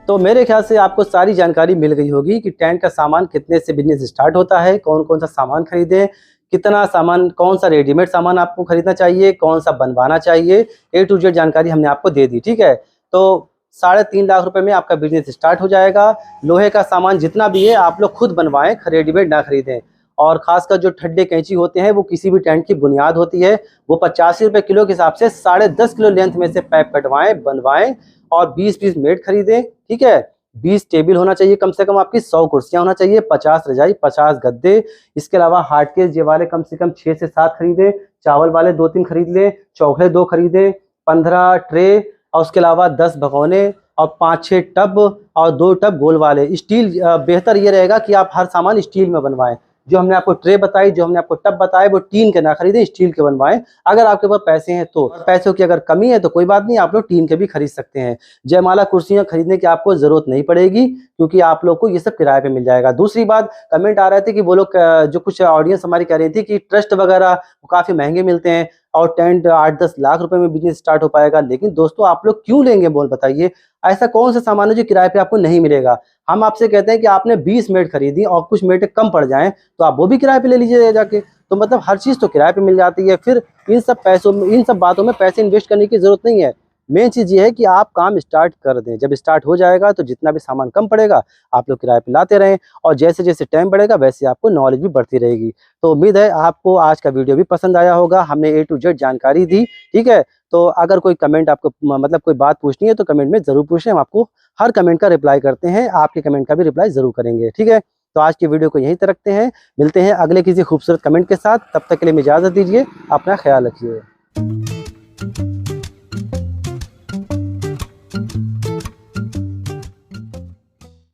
तो मेरे ख्याल से आपको सारी जानकारी मिल गई होगी कि टेंट का सामान कितने से बिजनेस स्टार्ट होता है, कौन कौन सा सामान खरीदें, कितना सामान, कौन सा रेडीमेड सामान आपको खरीदना चाहिए, कौन सा बनवाना चाहिए, A to Z जानकारी हमने आपको दे दी, ठीक है। तो 3.5 लाख रुपए में आपका बिजनेस स्टार्ट हो जाएगा। लोहे का सामान जितना भी है आप लोग खुद बनवाएं, रेडीमेड ना खरीदें। और खासकर जो ठड्डे कैंची होते हैं वो किसी भी टेंट की बुनियाद होती है, वो 85 रुपये किलो के हिसाब से 10.5 किलो लेंथ में से पैप कटवाएं, बनवाएं, और 20 पीस मेड खरीदें, ठीक है। 20 टेबल होना चाहिए, कम से कम आपकी 100 कुर्सियां होना चाहिए, 50 रजाई, 50 गद्दे। इसके अलावा हार्ड केस ये वाले कम से कम 6 से 7 खरीदें, चावल वाले 2-3 खरीद लें, चौखले 2 खरीदें, 15 ट्रे और उसके अलावा 10 भगोने और 5-6 टब और 2 टब गोल वाले स्टील। बेहतर ये रहेगा कि आप हर सामान स्टील में बनवाएं। जो हमने आपको ट्रे बताई, जो हमने आपको टब बताए, वो टीन के ना खरीदें, स्टील के बनवाएं। अगर आपके पास पैसे हैं तो, पैसों की अगर कमी है तो कोई बात नहीं, आप लोग टीन के भी खरीद सकते हैं। जयमाला कुर्सियां खरीदने की आपको जरूरत नहीं पड़ेगी, क्योंकि आप लोग को ये सब किराए पे मिल जाएगा। दूसरी बात, कमेंट आ रहे थे कि वो लोग जो कुछ ऑडियंस हमारी कह रही थी कि ट्रस्ट वगैरह काफी महंगे मिलते हैं और टेंट 8-10 लाख रुपए में बिजनेस स्टार्ट हो पाएगा। लेकिन दोस्तों, आप लोग क्यों लेंगे बोल बताइए? ऐसा कौन सा सामान है जो किराए पे आपको नहीं मिलेगा? हम आपसे कहते हैं कि आपने 20 मेड खरीदी और कुछ मेड कम पड़ जाएं तो आप वो भी किराए पे ले लीजिए जाके। तो मतलब हर चीज़ तो किराए पे मिल जाती है। फिर इन सब पैसों में, इन सब बातों में पैसे इन्वेस्ट करने की ज़रूरत नहीं है। मेन चीज़ ये है कि आप काम स्टार्ट कर दें। जब स्टार्ट हो जाएगा तो जितना भी सामान कम पड़ेगा आप लोग किराए पे लाते रहें, और जैसे जैसे टाइम बढ़ेगा वैसे आपको नॉलेज भी बढ़ती रहेगी। तो उम्मीद है आपको आज का वीडियो भी पसंद आया होगा। हमने A to Z जानकारी दी, ठीक है? तो अगर कोई कमेंट आपको मतलब कोई बात पूछनी है तो कमेंट में ज़रूर पूछें, हम आपको हर कमेंट का रिप्लाई करते हैं। आपके कमेंट का भी रिप्लाई ज़रूर करेंगे, ठीक है? तो आज की वीडियो को यहीं तक रखते हैं। मिलते हैं अगले किसी खूबसूरत कमेंट के साथ। तब तक के लिए इजाज़त दीजिए। अपना ख्याल रखिए।